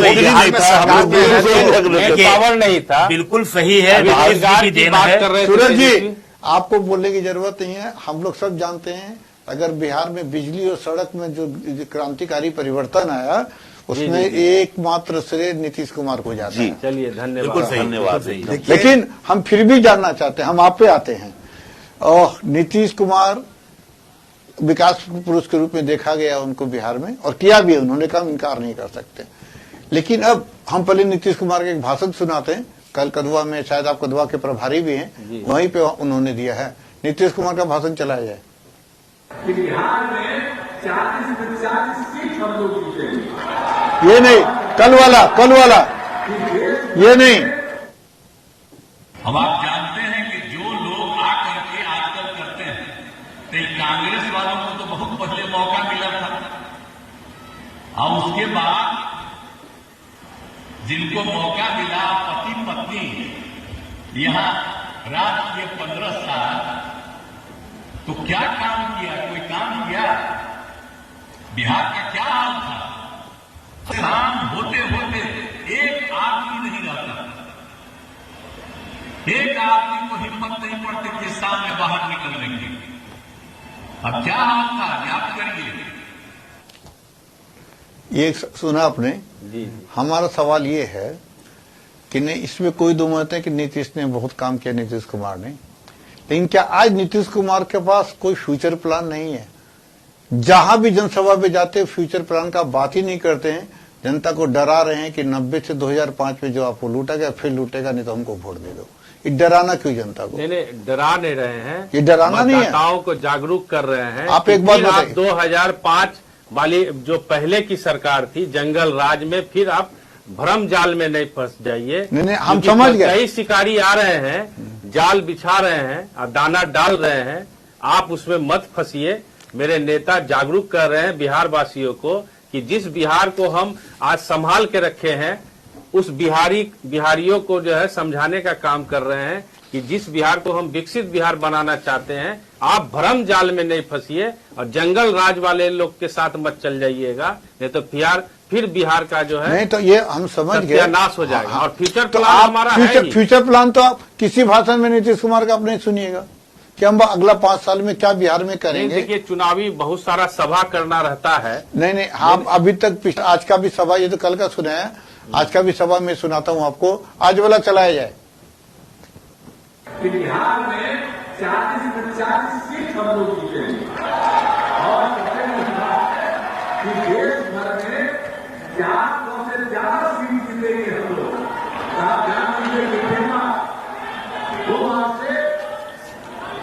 पावर नहीं था।
बिल्कुल सही है।
रोजगार की बात कर रहे थे
सूरज जी, आपको बोलने की जरूरत नहीं है, हम लोग सब जानते हैं। अगर बिहार में बिजली और सड़क में जो क्रांतिकारी परिवर्तन आया, उसमें एकमात्र श्रेय नीतीश कुमार को जाता है।
चलिए,
धन्यवाद।
लेकिन हम फिर भी जानना चाहते हैं, हम आप पे आते हैं। और नीतीश कुमार विकास पुरुष के रूप में देखा गया उनको बिहार में, और किया भी उन्होंने, काम इनकार नहीं कर सकते। लेकिन अब हम पहले नीतीश कुमार के एक भाषण सुनाते हैं। कल कदवा में, शायद आप कदवा के प्रभारी भी हैं, वहीं पे उन्होंने दिया है। नीतीश कुमार का भाषण चलाया जाए।
बिहार में 40 में 40 सीट हम लोग जीतेंगे।
ये नहीं, कल वाला ये नहीं।
अब आप जानते हैं कि जो लोग आकर के आजकल करते हैं, तो कांग्रेस वालों को तो बहुत पहले मौका मिला था, और उसके बाद जिनको मौका मिला, पति पत्नी यहाँ राज किए 15 साल, तो क्या काम किया? कोई काम किया? बिहार का क्या हाल था? काम होते होते एक आदमी नहीं रहता, एक आदमी को हिम्मत नहीं पड़ती कि सामने बाहर निकलने की। अब क्या हाल था, याद करिए।
ये सुना आपने
जी।
हमारा सवाल ये है कि नहीं, इसमें कोई दो मत है कि नीतीश ने बहुत काम किया, नीतीश कुमार ने। लेकिन क्या आज नीतीश कुमार के पास कोई फ्यूचर प्लान नहीं है? जहां भी जनसभा में जाते फ्यूचर प्लान का बात ही नहीं करते हैं। जनता को डरा रहे हैं कि 90 से 2005 में जो आपको लूटा गया फिर लूटेगा, नहीं तो हमको वोट दे दो। ये डराना क्यों जनता को?
नहीं, डरा नहीं रहे हैं,
ये डराना नहीं है,
मतदाताओं को जागरूक कर रहे हैं।
आप एक बात बताइए,
2005 वाली जो पहले की सरकार थी जंगल राज में, फिर आप भ्रम जाल में नहीं फंस जाइए।
नहीं, हम समझ गए।
कई शिकारी आ रहे हैं, जाल बिछा रहे हैं और दाना डाल रहे हैं, आप उसमें मत फंसिए। मेरे नेता जागरूक कर रहे हैं बिहार वासियों को कि जिस बिहार को हम आज संभाल के रखे हैं, उस बिहारियों को जो है समझाने का काम कर रहे हैं कि जिस बिहार को हम विकसित बिहार बनाना चाहते हैं, आप भ्रम जाल में नहीं फंसिए और जंगल राज वाले लोग के साथ मत चल जाइएगा, नहीं तो फिर बिहार का जो है
नहीं तो ये हम समझ गए,
सत्यानाश हो जाएगा। और फ्यूचर
तो
प्लान हमारा है ही।
फ्यूचर प्लान तो आप किसी भाषण में नीतीश कुमार का आप नहीं सुनिएगा कि हम अगला 5 साल में क्या बिहार में करेंगे।
देखिए, चुनावी बहुत सारा सभा करना रहता है।
नहीं, हम अभी तक आज का भी सभा, ये तो कल का सुना है, आज का भी सभा में सुनाता हूँ आपको, आज वाला चलाया जाए।
बिहार में 40 में 40 सीट हम लोग जीतेंगे, और सबसे बड़ी बात है कि देश भर में 400 से ज्यादा सीट जीतेंगे हम लोग। आप जान लीजिए कि वो वहां से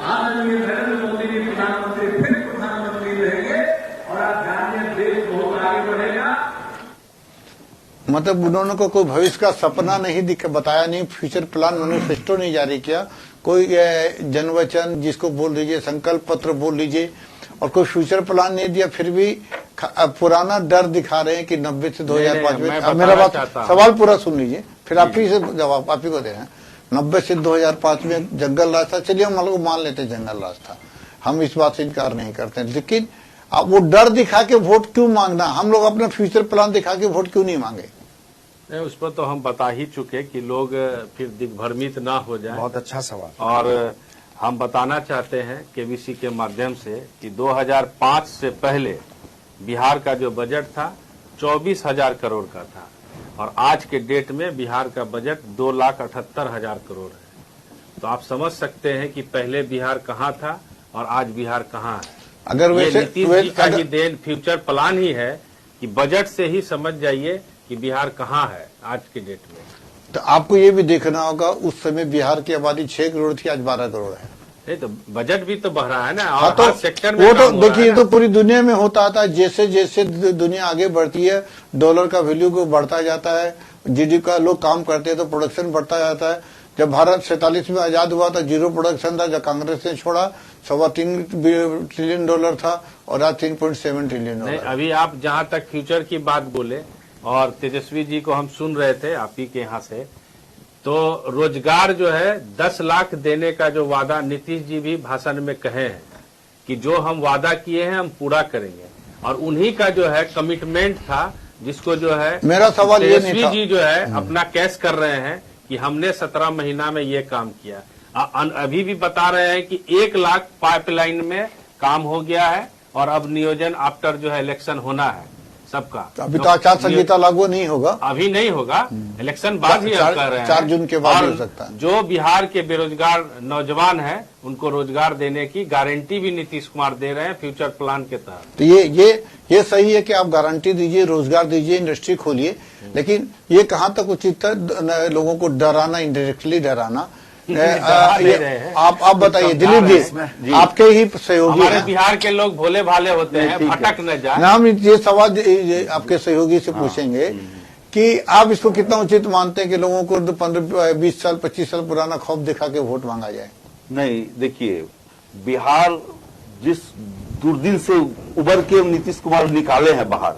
आदरणीय नरेंद्र मोदी जी प्रधानमंत्री फिर प्रधानमंत्री रहेंगे, और आप जानिए देश बहुत आगे बढ़ेगा।
मतलब उन्होंने को कोई भविष्य का सपना नहीं बताया, नहीं फ्यूचर प्लान, मैनिफेस्टो नहीं जारी किया, कोई जनवचन जिसको बोल लीजिए, संकल्प पत्र बोल लीजिए, और कोई फ्यूचर प्लान नहीं दिया। फिर भी पुराना डर दिखा रहे हैं कि 90 से 2005 में। अब मेरा बात, सवाल पूरा सुन लीजिए, फिर आप ही से जवाब आप ही को दे रहे हैं। 90 से 2005 में जंगल राज था, चलिए हम लोग मान लेते जंगल राज था, हम इस बात से इनकार नहीं करते, लेकिन अब वो डर दिखा के वोट क्यों मांगना? हम लोग अपना फ्यूचर प्लान दिखा के वोट क्यों नहीं मांगे?
नहीं, उस पर तो हम बता ही चुके कि लोग फिर दिग्भ्रमित ना हो जाएं।
बहुत अच्छा सवाल।
और हम बताना चाहते हैं केबीसी के माध्यम से कि 2005 से पहले बिहार का जो बजट था 24,000 करोड़ का था, और आज के डेट में बिहार का बजट 2,78,000 करोड़ है। तो आप समझ सकते हैं कि पहले बिहार कहाँ था और आज बिहार कहाँ है।
अगर वैसे
नीतीश जी का ही देन फ्यूचर प्लान ही है कि बजट से ही समझ जाइए कि बिहार कहाँ है आज के डेट में।
तो आपको ये भी देखना होगा, उस समय बिहार की आबादी 6 करोड़ थी, आज 12 करोड़ है।
नहीं तो बजट भी तो बढ़ रहा है ना,
हाँ,
और
तो
हर सेक्टर में
वो तो
काम हो रहा
देखिए,
है
ये तो पूरी दुनिया में होता आता है। जैसे जैसे दुनिया आगे बढ़ती है, डॉलर का वैल्यू को बढ़ता जाता है, जीडीपी का लोग काम करते हैं तो प्रोडक्शन बढ़ता जाता है। जब भारत 47 में आजाद हुआ था, जीरो प्रोडक्शन था। जब कांग्रेस ने छोड़ा, $3.25 ट्रिलियन था और आज 3.7 ट्रिलियन
नहीं,
डॉलर।
अभी आप जहां तक फ्यूचर की बात बोले, और तेजस्वी जी को हम सुन रहे थे आप ही के यहाँ से, तो रोजगार जो है 10 लाख देने का जो वादा नीतीश जी भी भाषण में कहे हैं कि जो हम वादा किए हैं हम पूरा करेंगे, और उन्हीं का जो है कमिटमेंट था, जिसको जो है
मेरा सवाल ये नहीं
तेजस्वी
था।
जी जो है अपना कैश कर रहे हैं कि हमने 17 महीना में ये काम किया। अभी भी बता रहे हैं कि 1 लाख पाइपलाइन में काम हो गया है, और अब नियोजन आफ्टर जो है इलेक्शन होना है सबका।
अभी तो आचार संहिता लागू नहीं होगा,
अभी नहीं होगा, इलेक्शन बाद ही हम कर रहे हैं।
4 जून के बाद
और
हो सकता है।
जो बिहार के बेरोजगार नौजवान हैं, उनको रोजगार देने की गारंटी भी नीतीश कुमार दे रहे हैं फ्यूचर प्लान के तहत।
तो ये सही है कि आप गारंटी दीजिए, रोजगार दीजिए, इंडस्ट्री खोलिए, लेकिन ये कहाँ तक उचित है लोगों को डराना, इनडायरेक्टली डराना। आप बताइए दिलीप जी, आपके ही सहयोगी
हमारे
हैं।
बिहार के लोग भोले भाले होते हैं, भटक न जाए।
ना, हम ये सवाल आपके सहयोगी से पूछेंगे कि आप इसको कितना उचित मानते हैं कि लोगों को 15, 20 साल, 25 साल पुराना खौफ दिखा के वोट मांगा जाए?
नहीं, देखिए, बिहार जिस दुर्दिन से उबर के नीतीश कुमार निकाले हैं बाहर,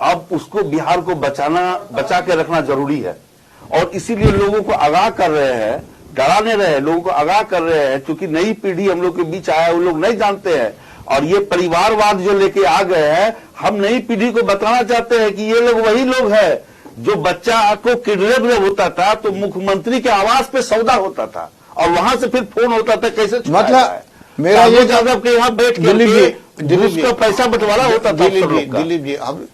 अब उसको बिहार को बचा के रखना जरूरी है। और इसीलिए लोगों को आगाह कर रहे हैं, डरा नहीं रहे, लोगों को आगाह कर रहे हैं, क्योंकि नई पीढ़ी हम लोग के बीच आया है, वो लोग नहीं जानते हैं। और ये परिवारवाद जो लेके आ गए हैं, हम नई पीढ़ी को बताना चाहते हैं कि ये लोग वही लोग हैं जो बच्चा को किडनैप जब होता था तो मुख्यमंत्री के आवास पे सौदा होता था, और वहां से फिर फोन होता था कैसे छुड़ाया
मतलब
जाए।
मेरा ये
यादव के यहाँ बैठ के उसका पैसा बंटवारा होता था।
दिलीप जी, अब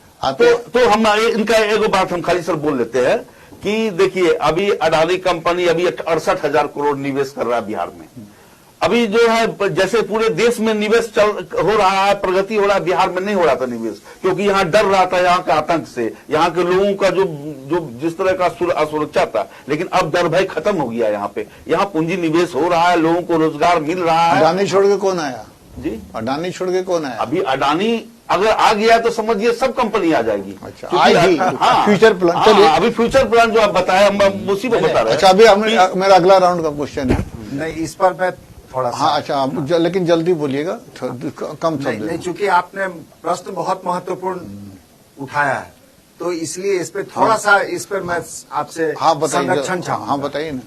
तो हम इनका एगो बात हम खाली सर बोल लेते हैं कि देखिए, अभी अडानी कंपनी अभी 68,000 करोड़ निवेश कर रहा है बिहार में। अभी जो है जैसे पूरे देश में निवेश हो रहा है, प्रगति हो रहा है, बिहार में नहीं हो रहा था निवेश, क्योंकि यहाँ डर रहा था, यहाँ का आतंक से, यहाँ के लोगों का जो जिस तरह का असुरक्षा था। लेकिन अब डर भय खत्म हो गया, यहाँ पे यहाँ पूंजी निवेश हो रहा है, लोगों को रोजगार मिल रहा है।
अडानी छोड़ के कौन आया
जी?
अडानी छोड़ के कौन आया?
अभी अडानी अगर आ गया तो समझिए सब कंपनी आ जाएगी।
अच्छा, आएगी। फ्यूचर प्लान, चलिए
अभी फ्यूचर प्लान जो आप बताए, हम उसी को बता रहे हैं।
अच्छा, अभी मेरा अगला राउंड का क्वेश्चन है।
नहीं, इस पर मैं थोड़ा सा,
हाँ, अच्छा, लेकिन जल्दी बोलिएगा, कम
नहीं,
शब्द।
चूंकि आपने प्रश्न बहुत महत्वपूर्ण उठाया है, तो इसलिए इस पे थोड़ा सा, इस पर मैं आपसे संरक्षण चाहूंगा।
हाँ, बताइए ना।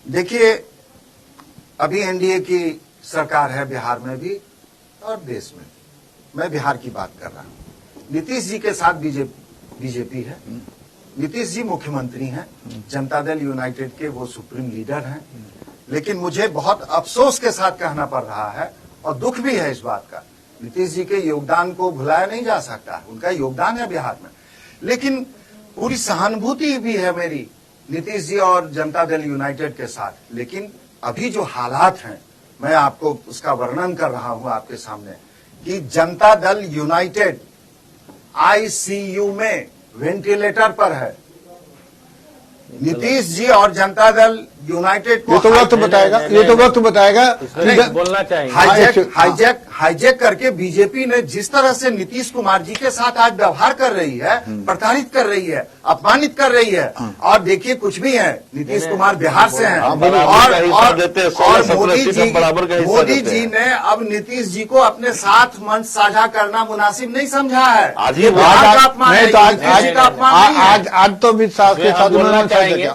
देखिए, अभी एनडीए की सरकार है बिहार में भी और देश में। मैं बिहार की बात कर रहा हूं। नीतीश जी के साथ बीजेपी है। नीतीश जी मुख्यमंत्री हैं, जनता दल यूनाइटेड के वो सुप्रीम लीडर हैं। लेकिन मुझे बहुत अफसोस के साथ कहना पड़ रहा है, और दुख भी है इस बात का, नीतीश जी के योगदान को भुलाया नहीं जा सकता, उनका योगदान है बिहार में। लेकिन पूरी सहानुभूति भी है मेरी नीतीश जी और जनता दल यूनाइटेड के साथ। लेकिन अभी जो हालात हैं, मैं आपको उसका वर्णन कर रहा हूं आपके सामने, कि जनता दल यूनाइटेड आईसीयू में वेंटिलेटर पर है। नीतीश जी और जनता दल यूनाइटेड को
ये तो वक्त बताएगा,
बोलना चाहिए।
हाईजैक करके बीजेपी ने जिस तरह से नीतीश कुमार जी के साथ आज व्यवहार कर रही है, प्रताड़ित कर रही है, अपमानित कर रही है। और देखिए, कुछ भी है, नीतीश कुमार बिहार से हैं, और मोदी जी ने अब नीतीश जी को अपने साथ मंच साझा करना मुनासिब नहीं समझा है।
आज
तो अमित शाह के साथ,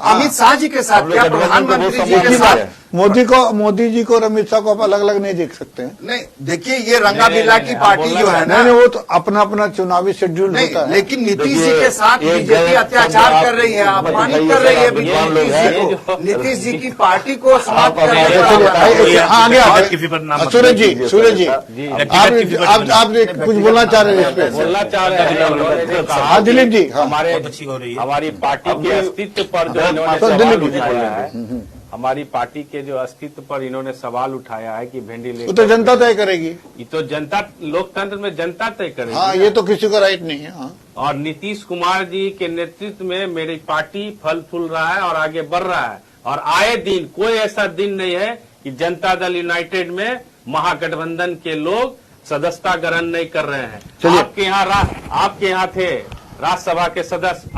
अमित शाह जी के साथ क्या, प्रधानमंत्री जी के साथ।
मोदी जी को और अमित शाह को आप अलग अलग नहीं देख सकते हैं।
नहीं, देखिए, ये रंगा बिल्ला की पार्टी जो है ना,
नहीं, वो तो अपना अपना चुनावी शेड्यूल होता है।
लेकिन नीतीश जी के साथ बीजेपी अत्याचार कर रही है, अपमानित कर रही है नीतीश जी की पार्टी को समाप्त कर रही है।
सूरज जी, आप कुछ बोलना चाह रहे हैं इस पे?
बोलना चाह रहे हैं।
हाँ, दिलीप जी,
हमारी पार्टी के अस्तित्व पर जो इन्होंने सवाल उठाया है, हमारी पार्टी के जो अस्तित्व पर इन्होंने सवाल उठाया है कि
वो
वेंटिलेटर,
तो जनता तय करेगी।
ये तो जनता, लोकतंत्र में जनता तय करेगी।
हाँ, ये तो किसी का राइट नहीं है। हाँ,
और नीतीश कुमार जी के नेतृत्व में मेरी पार्टी फल फूल रहा है और आगे बढ़ रहा है। और आए दिन कोई ऐसा दिन नहीं है कि जनता दल यूनाइटेड में महागठबंधन के लोग सदस्यता ग्रहण नहीं कर रहे हैं।
चलिए।
आपके यहाँ थे राज्यसभा के सदस्य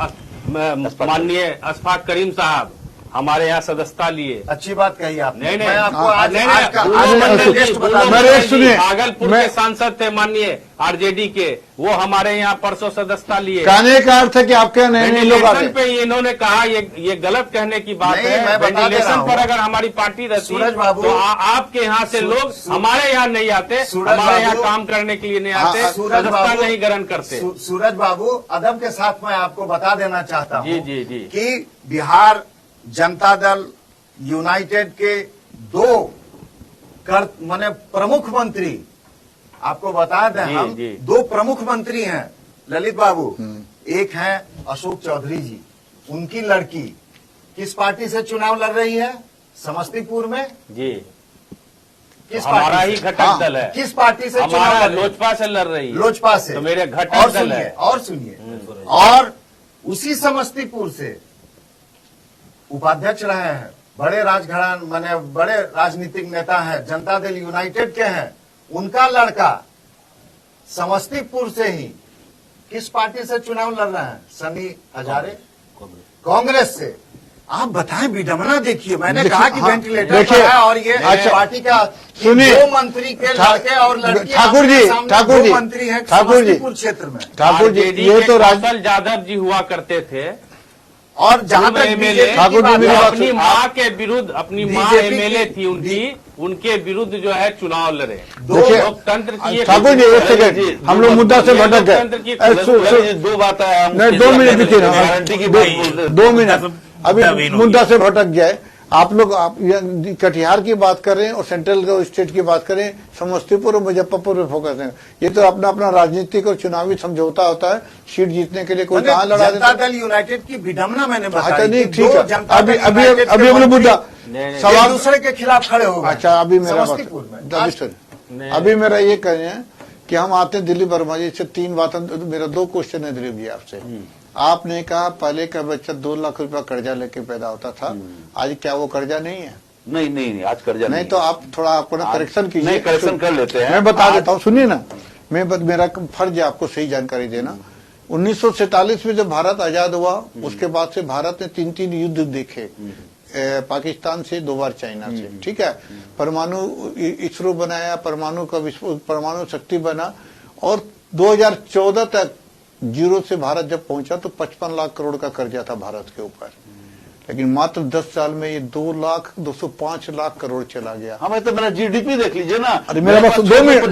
माननीय अशफाक करीम साहब, हमारे यहाँ सदस्यता लिए।
अच्छी बात कही आपने।
नहीं, नहीं।
मैं आपको
हाँ,
आज
नहीं,
आज का
नहीं,
आज
बुलो
का
मंडल
लेटेस्ट
जी,
बता
बुलो
दूं।
मेरे
मंडल
सुनिए,
जी, भागलपुर
मैं-
के सांसद थे माननीय आरजेडी के, वो हमारे यहाँ परसों सदस्यता लिए।
कहने का अर्थ है कि आपके यहाँ नए नए लोग आते
वेंटिलेशन पे इन्होंने कहा ये गलत कहने की बात
नहीं,
है।
मैं बता दे रहा
वेंटिलेशन
हूं।
पर अगर हमारी पार्टी रहती
सूरज बाबू,
तो आपके यहाँ से लोग हमारे यहाँ नहीं आते,
सूरज
हमारे यहाँ
बाबू,
काम करने के लिए नहीं
हाँ,
आते,
सूरज
सदस्यता
बाबू,
नहीं ग्रहण करते।
सूरज बाबू, अदब के साथ मैं आपको बता देना चाहता हूँ
जी, जी, जी।
कि बिहार जनता दल यूनाइटेड के माने प्रमुख मंत्री, आपको बता दें
जी,
हम
जी।
2 प्रमुख मंत्री हैं ललित बाबू। एक हैं अशोक चौधरी जी, उनकी लड़की किस पार्टी से चुनाव लड़ रही है समस्तीपुर में?
जी,
किस
हमारा
पार्टी
ही
से?
घटक
हाँ,
दल है।
किस पार्टी से चुनाव
हमारा
लड़ रही है?
लोजपा से लड़ रही है।
लोजपा से।
तो मेरे घटक
और
दल
सुनिए,
है।
और सुनिए, और उसी समस्तीपुर से उपाध्यक्ष रहे हैं, बड़े राजघरान माने बड़े राजनीतिक नेता हैं, जनता दल यूनाइटेड के हैं। उनका लड़का समस्तीपुर से ही किस पार्टी से चुनाव लड़ रहे हैं? सनी हजारे, कांग्रेस से। आप बताएं, विडंबना देखिए। मैंने
देखिए,
कहा कि
हाँ,
वेंटिलेटर
देखिए,
पर है और ये
अच्छा,
पार्टी का
सुनिए,
2 मंत्री के लड़के और लड़की
ठाकुर जी,
आपके सामने
ठाकुर
2
जी,
मंत्री हैं
ठाकुर जी,
समस्तीपुर क्षेत्र में।
ठाकुर जी,
RJD
ये
के
तो
कौशल यादव जी हुआ करते थे।
और जहां तक
MLA
बीजेपी की
ठाकुर जी,
बात
मेरी
है,
बात
अपनी
सुन-
माँ के विरुद्ध, अपनी माँ
बीजेपी
एमएलए
की-
थी उनके विरुद्ध जो है चुनाव लड़े।
देखिए,
लोकतंत्र की एक-
ठाकुर जी, एक सेकंड, हम लोग मुद्दा से भटक
लोकतंत्र की
गए।
2 बात है।
नहीं, 2 मिनट रुकिए ना।
गारंटी की बात बोल रहे
2 मिनट, अभी मुद्दा से भटक गए। आप लोग ये कटिहार की बात कर रहे हैं और सेंट्रल का स्टेट की बात करें, समस्तीपुर और मुजफ्फरपुर में फोकस है। ये तो अपना अपना राजनीतिक और चुनावी समझौता होता है, सीट जीतने के लिए कोई
मैंने
कहाँ लड़ा
जनता
देता है।
दल यूनाइटेड की विडंबना मैंने
अच्छा,
बताई
नहीं,
कि
ठीक
2
है।
जनता
अभी
दल
अभी
यूनाइटेड
अभी
के
हम लोग
मंत्री
मुद्दा
एक
सवाल,
दूसरे के खिलाफ खड़े हो गए।
अच्छा, अभी मेरा बात,
समस्तीपुर में
अभी सुनिए। अभी मेरा ये कहना है कि हम आते हैं दिलीप वर्मा जी से 3 बातें। मेरा 2 क्वेश्चन है दिलीप जी आपसे। आपने कहा पहले का बच्चा 2 लाख रुपया कर्जा लेके पैदा होता था, आज क्या वो कर्जा नहीं है?
नहीं, आज कर्जा
नहीं, तो आप थोड़ा अपना करेक्शन कीजिए।
नहीं, करेक्शन कर लेते हैं।
मैं बता देता हूँ, सुनिए ना, मेरा फर्ज है आपको सही जानकारी देना। 1947 में जब भारत आजाद हुआ, उसके बाद से भारत ने 3 युद्ध देखे, पाकिस्तान से, 2 बार चाइना से, ठीक है। परमाणु इसरो बनाया, परमाणु शक्ति बना, और 2014 तक जीरो से भारत जब पहुंचा तो 55 लाख करोड़ का कर्जा था भारत के ऊपर। लेकिन मात्र 10 साल में ये 2,205 लाख करोड़ चला गया।
हमें तो मेरा जीडीपी देख लीजिए ना।
अरे मेरा पास 2 मिनट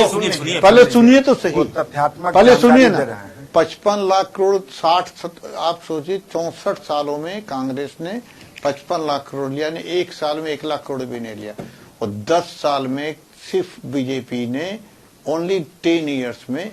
सुनिए,
पहले सुनिए तो सही,
वो तथ्यात्मक
पहले सुनिए
जानकारी दे
ना।
रहे हैं।
55 लाख करोड़ 60, आप सोचिए 64 सालों में कांग्रेस ने 55 लाख करोड़ लिया, ने 1 साल में 1 लाख करोड़ भी नहीं लिया। और 10 साल में सिर्फ बीजेपी ने ओनली 10 ईयर्स में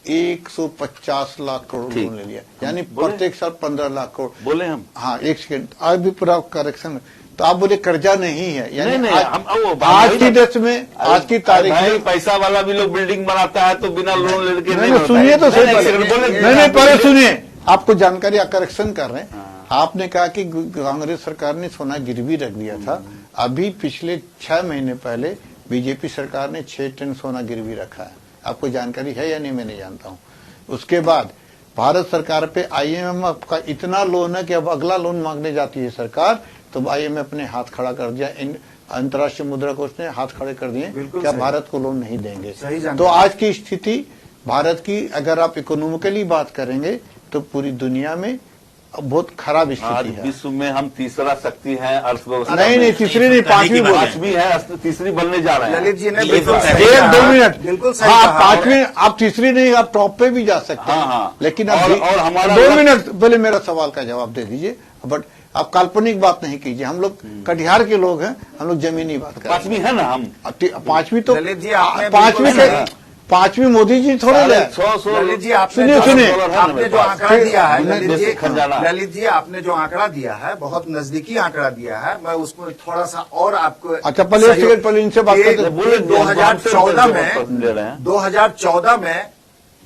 150 लाख करोड़ लोन ले लिया, यानी प्रत्येक साल 15 लाख करोड़।
बोले हम।
हाँ, एक सेकंड, आज भी पूरा करेक्शन। तो आप बोले कर्जा नहीं है, यानी
नहीं,
आज की डेट में, आज की तारीख
भाई,
में,
पैसा वाला भी लोग बिल्डिंग बनाता है तो बिना लोन लेके
नहीं, सुनिए तो सही पहले। नहीं, पहले सुनिए, आपको जानकारी करेक्शन कर रहे हैं। आपने कहा कि कांग्रेस सरकार ने सोना गिरवी रख दिया था। अभी पिछले 6 महीने पहले बीजेपी सरकार ने 6 टन सोना गिरवी रखा है। आपको जानकारी है या नहीं, मैं नहीं जानता हूं। उसके बाद भारत सरकार पे IMF का इतना लोन है कि अब अगला लोन मांगने जाती है सरकार तो IMF ने हाथ खड़ा कर दिया, अंतर्राष्ट्रीय मुद्रा कोष ने हाथ खड़े कर दिए कि अब भारत को लोन नहीं देंगे। तो आज की स्थिति भारत की, अगर आप इकोनॉमिकली बात करेंगे तो पूरी दुनिया में बहुत खराब
आज
स्थिति है।
विश्व में हम तीसरा शक्ति है अर्थव्यवस्था।
नहीं, तीसरी नहीं, 5वीं बोले।
5वीं है, तीसरी बनने जा रहे हैं।
ललित जी ने
ये
बिल्कुल
तो
सही
एक
कहा।
2 मिनट,
बिल्कुल सही
हाँ,
कहा।
5वीं, आप तीसरी नहीं, आप टॉप पे भी जा सकते हैं।
हाँ।
लेकिन
और हमारा
2 मिनट पहले मेरा सवाल का जवाब दे दीजिए। बट आप काल्पनिक बात नहीं कीजिए, हम लोग कटिहार के लोग हैं, हम लोग जमीनी बात कर रहे हैं।
5वीं है ना हम।
5वीं तो
ललित जी, आपने
5वीं
बिल्कुल
के पांचवी मोदी जी थोड़े ले।
600
ललित जी
सुनिए, सुनिए।
आपने जो आंकड़ा दिया है
खजाना
ललित जी आपने जो आंकड़ा दिया है बहुत नजदीकी आंकड़ा दिया है। मैं उसको थोड़ा सा और आपको
अच्छा, पहले एक सेकंड, पहले इनसे बात करते हैं।
बोले
2014
ले रहे हैं।
में 2014 में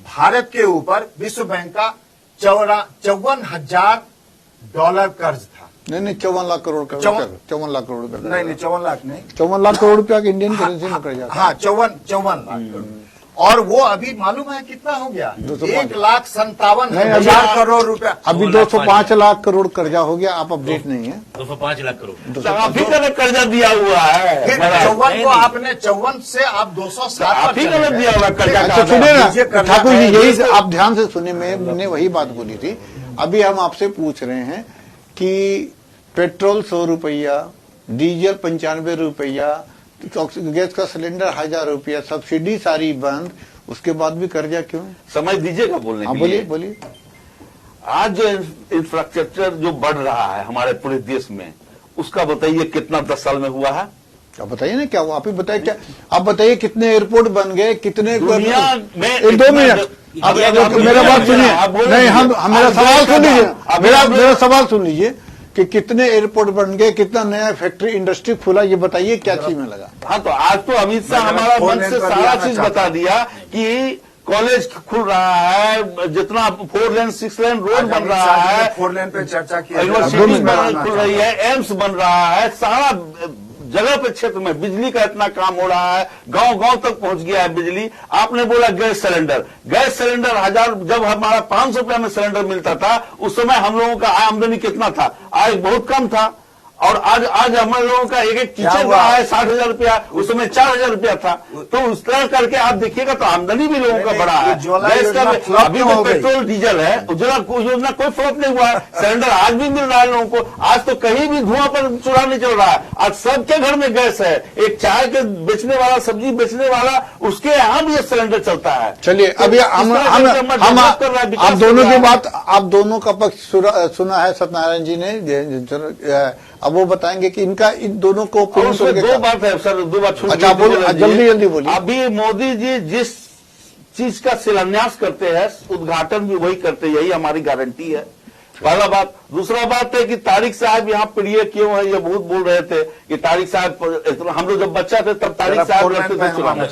भारत के ऊपर विश्व बैंक का $54,000 कर्ज था।
नहीं 54 लाख करोड़ का, 54 लाख करोड़ का,
नहीं 54 लाख नहीं,
54 लाख करोड़ रुपया का इंडियन करेंसी में कर जाता है।
हाँ 54 लाख करोड़। और वो अभी मालूम है कितना हो गया? 1,57,000 करोड़ रुपया।
अभी 205 लाख करोड़ कर्जा हो गया। आप अपडेट नहीं है।
205 लाख करोड़
आप ही का कर्जा दिया हुआ है।
फिर 54 को आपने 54 से आप 207
आप ही का दिया हुआ कर्जा।
अच्छा सुनिए ना
लीजिए कर्जा
ठाकुर जी,
है,
यही
जो-
आप ध्यान से सुनिए, मैंने वही बात बोली थी। अभी हम आपसे पूछ रहे हैं कि पेट्रोल 100 रुपया, डीजल 95 रुपया, गैस का सिलेंडर 1000 रुपया, सब्सिडी सारी बंद, उसके बाद भी कर्जा क्यों?
समझ दीजिएगा बोलने
हाँ
के
बोलिए
लिए।
बोलिए।
आज जो इंफ्रास्ट्रक्चर जो बढ़ रहा है हमारे पूरे देश में, उसका बताइए कितना 10 साल में हुआ है?
आप बताइए ना क्या हुआ? आप ही बताइए क्या, आप बताइए कितने एयरपोर्ट बन गए, कितने
दुनिया में
एक 2 मिनट अब मेरा बात सुनिए। नहीं हम मेरा सवाल सुन लीजिए, मेरा सवाल सुन लीजिए कि कितने एयरपोर्ट बन गए, कितना नया फैक्ट्री इंडस्ट्री खुला, ये बताइए क्या चीज में लगा?
हाँ, तो आज तो अमित शाह हमारा
फोन
मन
लाइन
से
पर भी
सारा
आना
चीज
चाहता
बता दिया कि कॉलेज खुल रहा है, जितना 4 लेन 6 लेन रोड बन रहा है,
4 लेन पे चर्चा की है।
यूनिवर्सिटी खुल रही है, एम्स बन रहा है, सारा जगह पे क्षेत्र में बिजली का इतना काम हो रहा है, गांव गांव तक पहुंच गया है बिजली। आपने बोला गैस सिलेंडर 1000, जब हमारा 500 रुपया में सिलेंडर मिलता था, उस समय हम लोगों का आमदनी कितना था? आज बहुत कम था। और आज हम लोगों का एक किचन रहा है 60,000 रुपया, उस समय 4,000 रुपया था। तो उस तरह करके आप देखिएगा तो आमदनी भी लोगों का बढ़ा है।
उज्ज्वला
गैस
योजना
का
फ्लॉप
अभी
क्यों
तो
हो गई?
पेट्रोल डीजल है, उज्ज्वला योजना कोई फ्लॉप नहीं हुआ है। सिलेंडर आज भी मिल रहा है लोगों को। आज तो कहीं भी धुआं पर चूल्हा नहीं चल रहा है। आज सबके घर में गैस है। एक चाय के बेचने वाला, सब्जी बेचने वाला, उसके यहाँ भी ये सिलेंडर चलता है।
चलिए अभी हम आप दोनों की बात, आप दोनों का पक्ष सुना है सत्यनारायण जी ने। अब वो बताएंगे कि इनका इन दोनों को
और उसमें 2 बात है सर, 2 बात छूट
अच्छा,
गई,
बोलिए, जल्दी बोलिए।
अभी मोदी जी जिस चीज का शिलान्यास करते हैं, उद्घाटन भी वही करते हैं, यही हमारी गारंटी है। पहला बात। दूसरा बात है कि तारिक साहब यहाँ प्रिय क्यों है, ये बहुत बोल रहे थे कि तारिक साहब, हम लोग जब बच्चा थे तब तारिक साहब रहते थे चुनाव में।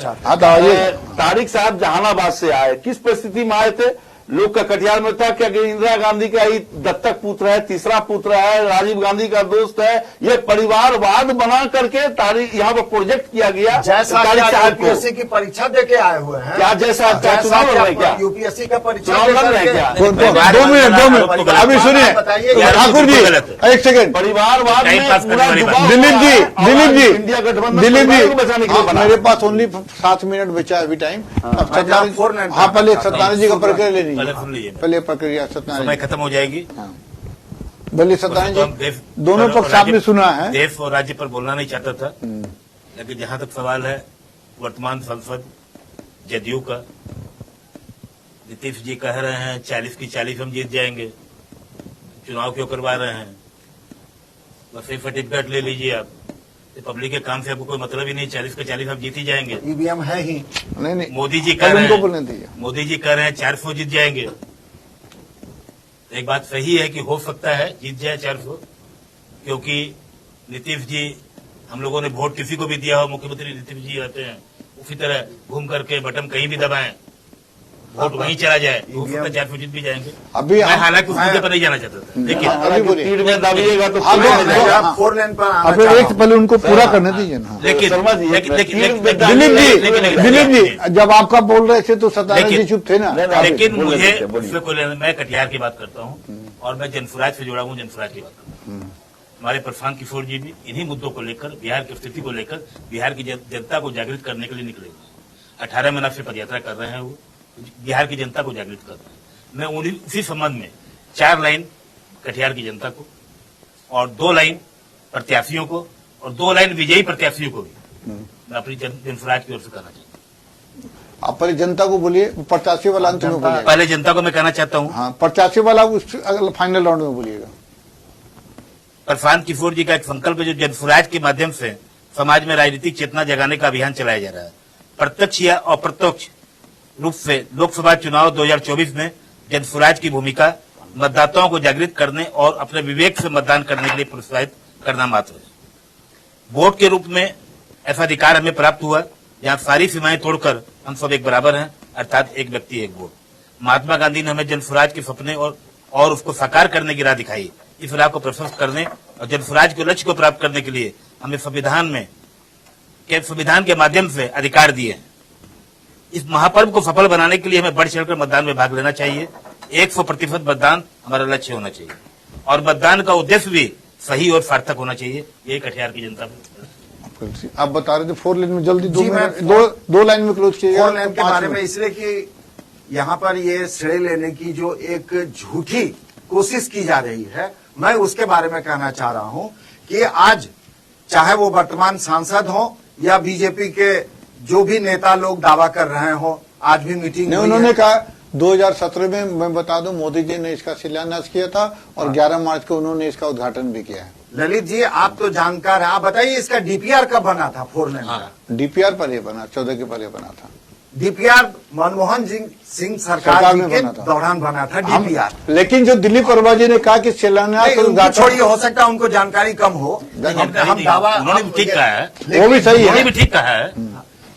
तारिक साहब जहानाबाद से आए, किस परिस्थिति में आए थे? लोग का कटिहार में था क्या कि इंदिरा गांधी का ही दत्तक पुत्र है, तीसरा पुत्र है, राजीव गांधी का दोस्त है। ये परिवारवाद बना करके तारीख यहाँ पर प्रोजेक्ट किया गया।
जैसा यूपीएससी की परीक्षा देके आए हुए हैं।
क्या जैसा चुनाव लड़ रहे हैं क्या?
यूपीएससी का परीक्षा
चुनाव लड़ रहे हैं क्या?
2 मिनट अभी सुनिए ठाकुर जी, एक सेकंड।
परिवारवाद में पूरा डूबा
दिलीप जी,
इंडिया गठबंधन
दिलीप जी,
को बचाने के लिए बना।
मेरे पास ओनली 7 मिनट बचा है अभी टाइम। अब सत्यनारायण, हाँ पहले सत्यनारायण जी का प्रक्रिया ले
पहले
लीजिए,
सुन लीजिए,
पहले प्रक्रिया सत्यनारायण
समय
जी।
खत्म हो जाएगी।
बोलिए सत्यनारायण
तो हम
जी,
देश
दोनों
और
पक्ष आपने
राज्य-
सुना है।
देश और राज्य पर बोलना नहीं चाहता था, लेकिन जहां तक सवाल है वर्तमान सांसद जदयू का, नीतीश जी कह रहे हैं 40 की 40 हम जीत जाएंगे, चुनाव क्यों करवा रहे हैं? बस एक सर्टिफिकेट ले लीजिए आप, पब्लिक के काम से आपको कोई मतलब ही नहीं, 40 का 40 आप जीत ही जाएंगे।
ईवीएम है ही।
नहीं
मोदी जी कह
पहले
रहे
उनको बोलने
हैं,
दीजिए।
मोदी जी कह रहे हैं 400 जीत जाएंगे। एक बात सही है कि हो सकता है जीत जाए 400, क्योंकि नीतीश जी, हम लोगों ने वोट किसी को भी दिया हो, मुख्यमंत्री नीतीश जी रहते हैं, उसी तरह घूम करके बटन कहीं भी दबाएं, वोट वहीं चला जाए, हो सकता है 400 जीत भी जाएंगे।
अभी
मैं हालांकि उस मुद्दे पर नहीं जाना चाहता था, लेकिन
अभी बोलिए।
तीर में दाबिएगा तो
हाँ,
तीर में
हाँ,
जाएगा।
हाँ।
4 लेन पर आना
अब एक
चाहता हूं।
पहले उनको पूरा करने दीजिए ना।
लेकिन
शर्मा जी,
लेकिन
दिलीप जी, जब आपका बोल रहे थे तो सत्यनारायण जी
लेकिन-
चुप थे ना।
लेकिन
बोलिए,
मुझे
बोलिए।
उससे कोई लेना- मैं कटिहार की बात करता हूँ और मैं जनसुराज से जुड़ा हूँ, जनसुराज की बात करता हूँ। हमारे प्रशांत किशोर जी भी इन्हीं मुद्दों को लेकर, बिहार की स्थिति को लेकर, बिहार की जनता को जागृत करने के लिए निकले। 18 महीना से पदयात्रा कर रहे हैं, वो बिहार की जनता को जागृत कर रहे हैं। मैं उसी संबंध में 4 लाइन कटिहार की जनता को और 2 लाइन प्रत्याशियों को और 2 लाइन विजयी प्रत्याशियों को भी मैं अपनी जनसुराज की ओर से कहना चाहता हूँ।
आप पहले जनता को बोलिए, प्रत्याशी वाला अंत में बोलिएगा।
पहले जनता को मैं कहना चाहता हूँ,
हाँ, प्रत्याशी वाला उस फाइनल राउंड में बोलिएगा।
प्रशांत किशोर जी का एक संकल्प है जो जनसुराज के माध्यम से समाज में राजनीतिक चेतना जगाने का अभियान चलाया जा रहा है। प्रत्यक्ष या अप्रत्यक्ष रूप से लोकसभा चुनाव 2024 में जनसुराज की भूमिका मतदाताओं को जागृत करने और अपने विवेक से मतदान करने के लिए प्रोत्साहित करना मात्र है। वोट के रूप में ऐसा अधिकार हमें प्राप्त हुआ जहां सारी सीमाएं तोड़कर हम सब एक बराबर हैं, अर्थात एक व्यक्ति एक वोट। महात्मा गांधी ने हमें जनसुराज के सपने और उसको साकार करने की राह दिखाई। इस राह को प्रशस्त करने और जनसुराज के लक्ष्य को प्राप्त करने के लिए हमें संविधान के माध्यम से अधिकार दिए हैं। इस महापर्व को सफल बनाने के लिए हमें बढ़ चढ़कर मतदान में भाग लेना चाहिए। 100% मतदान हमारा लक्ष्य होना चाहिए और मतदान का उद्देश्य भी सही और सार्थक होना चाहिए। ये कटिहार की जनता
आप बता रहे थे 4 लेन में जल्दी
जी,
दो लाइन में क्लोज किया
4 लेन के बारे में इसलिए कि यहाँ पर ये श्रेय लेने की जो एक झूठी कोशिश की जा रही है, मैं उसके बारे में कहना चाह रहा हूँ कि आज चाहे वो वर्तमान सांसद हो या बीजेपी के जो भी नेता लोग दावा कर रहे हो, आज भी मीटिंग हुई
उन्होंने
है।
कहा 2017 में मैं बता दूं मोदी जी ने इसका शिलान्यास किया था और 11 मार्च को उन्होंने इसका उद्घाटन भी किया है।
ललित जी, आप तो जानकार हैं, आप बताइए इसका डीपीआर कब बना था 4 लेन का?
डीपीआर पर ये बना, 14 के पहले बना था।
डीपीआर मनमोहन सिंह सरकार
में
के
बना था।
दौरान बना था डीपीआर।
लेकिन जो दिलीप वर्मा जी ने कहा कि शिलान्यास और उद्घाटन,
छोड़िए, हो सकता है उनको जानकारी कम हो। हम दावा
उन्होंने भी ठीक कहा है,
वो भी सही
उन्होंने
है
भी ठीक कहा है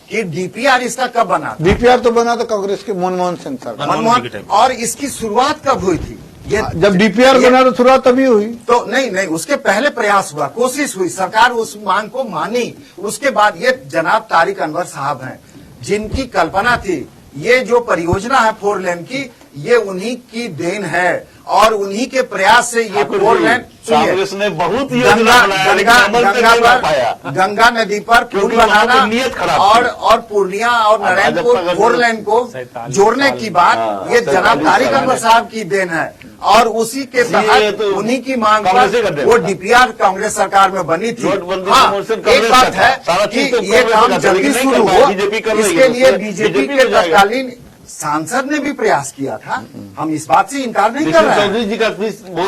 कि डीपीआर इसका कब बना था?
डीपीआर तो बना था कांग्रेस के मनमोहन सिंह सरकार।
मनमोहन, और इसकी शुरुआत कब हुई थी? ये
जब डीपीआर बना तो शुरुआत तभी हुई।
तो नहीं, उसके पहले प्रयास हुआ, कोशिश हुई, सरकार उस मांग को मानी। उसके बाद ये जनाब तारिक अनवर साहब हैं जिनकी कल्पना थी ये जो परियोजना है 4 लेन की, ये उन्हीं की देन है और उन्हीं के प्रयास से ये 4 लेन
कांग्रेस ने बहुत योजना बनाया, लेकिन अमल में नहीं ला पाया।
गंगा नदी पर पुल
क्योंकि वहाँ
बनाना
की नीयत खराब
और पूर्णिया और नारायणपुर 4 लेन को जोड़ने की बात ये जनाब तारिक अनवर साहब की देन है और उसी के तहत उन्हीं की मांग पर वो डीपीआर कांग्रेस सरकार में बनी थी। हाँ, एक बात है कि ये काम जल्दी शुरू हो, इसके लिए बीजेपी के तत्कालीन सांसद ने भी प्रयास किया था। हम इस बात से इनकार नहीं कर रहे हैं।
चौधरी जी का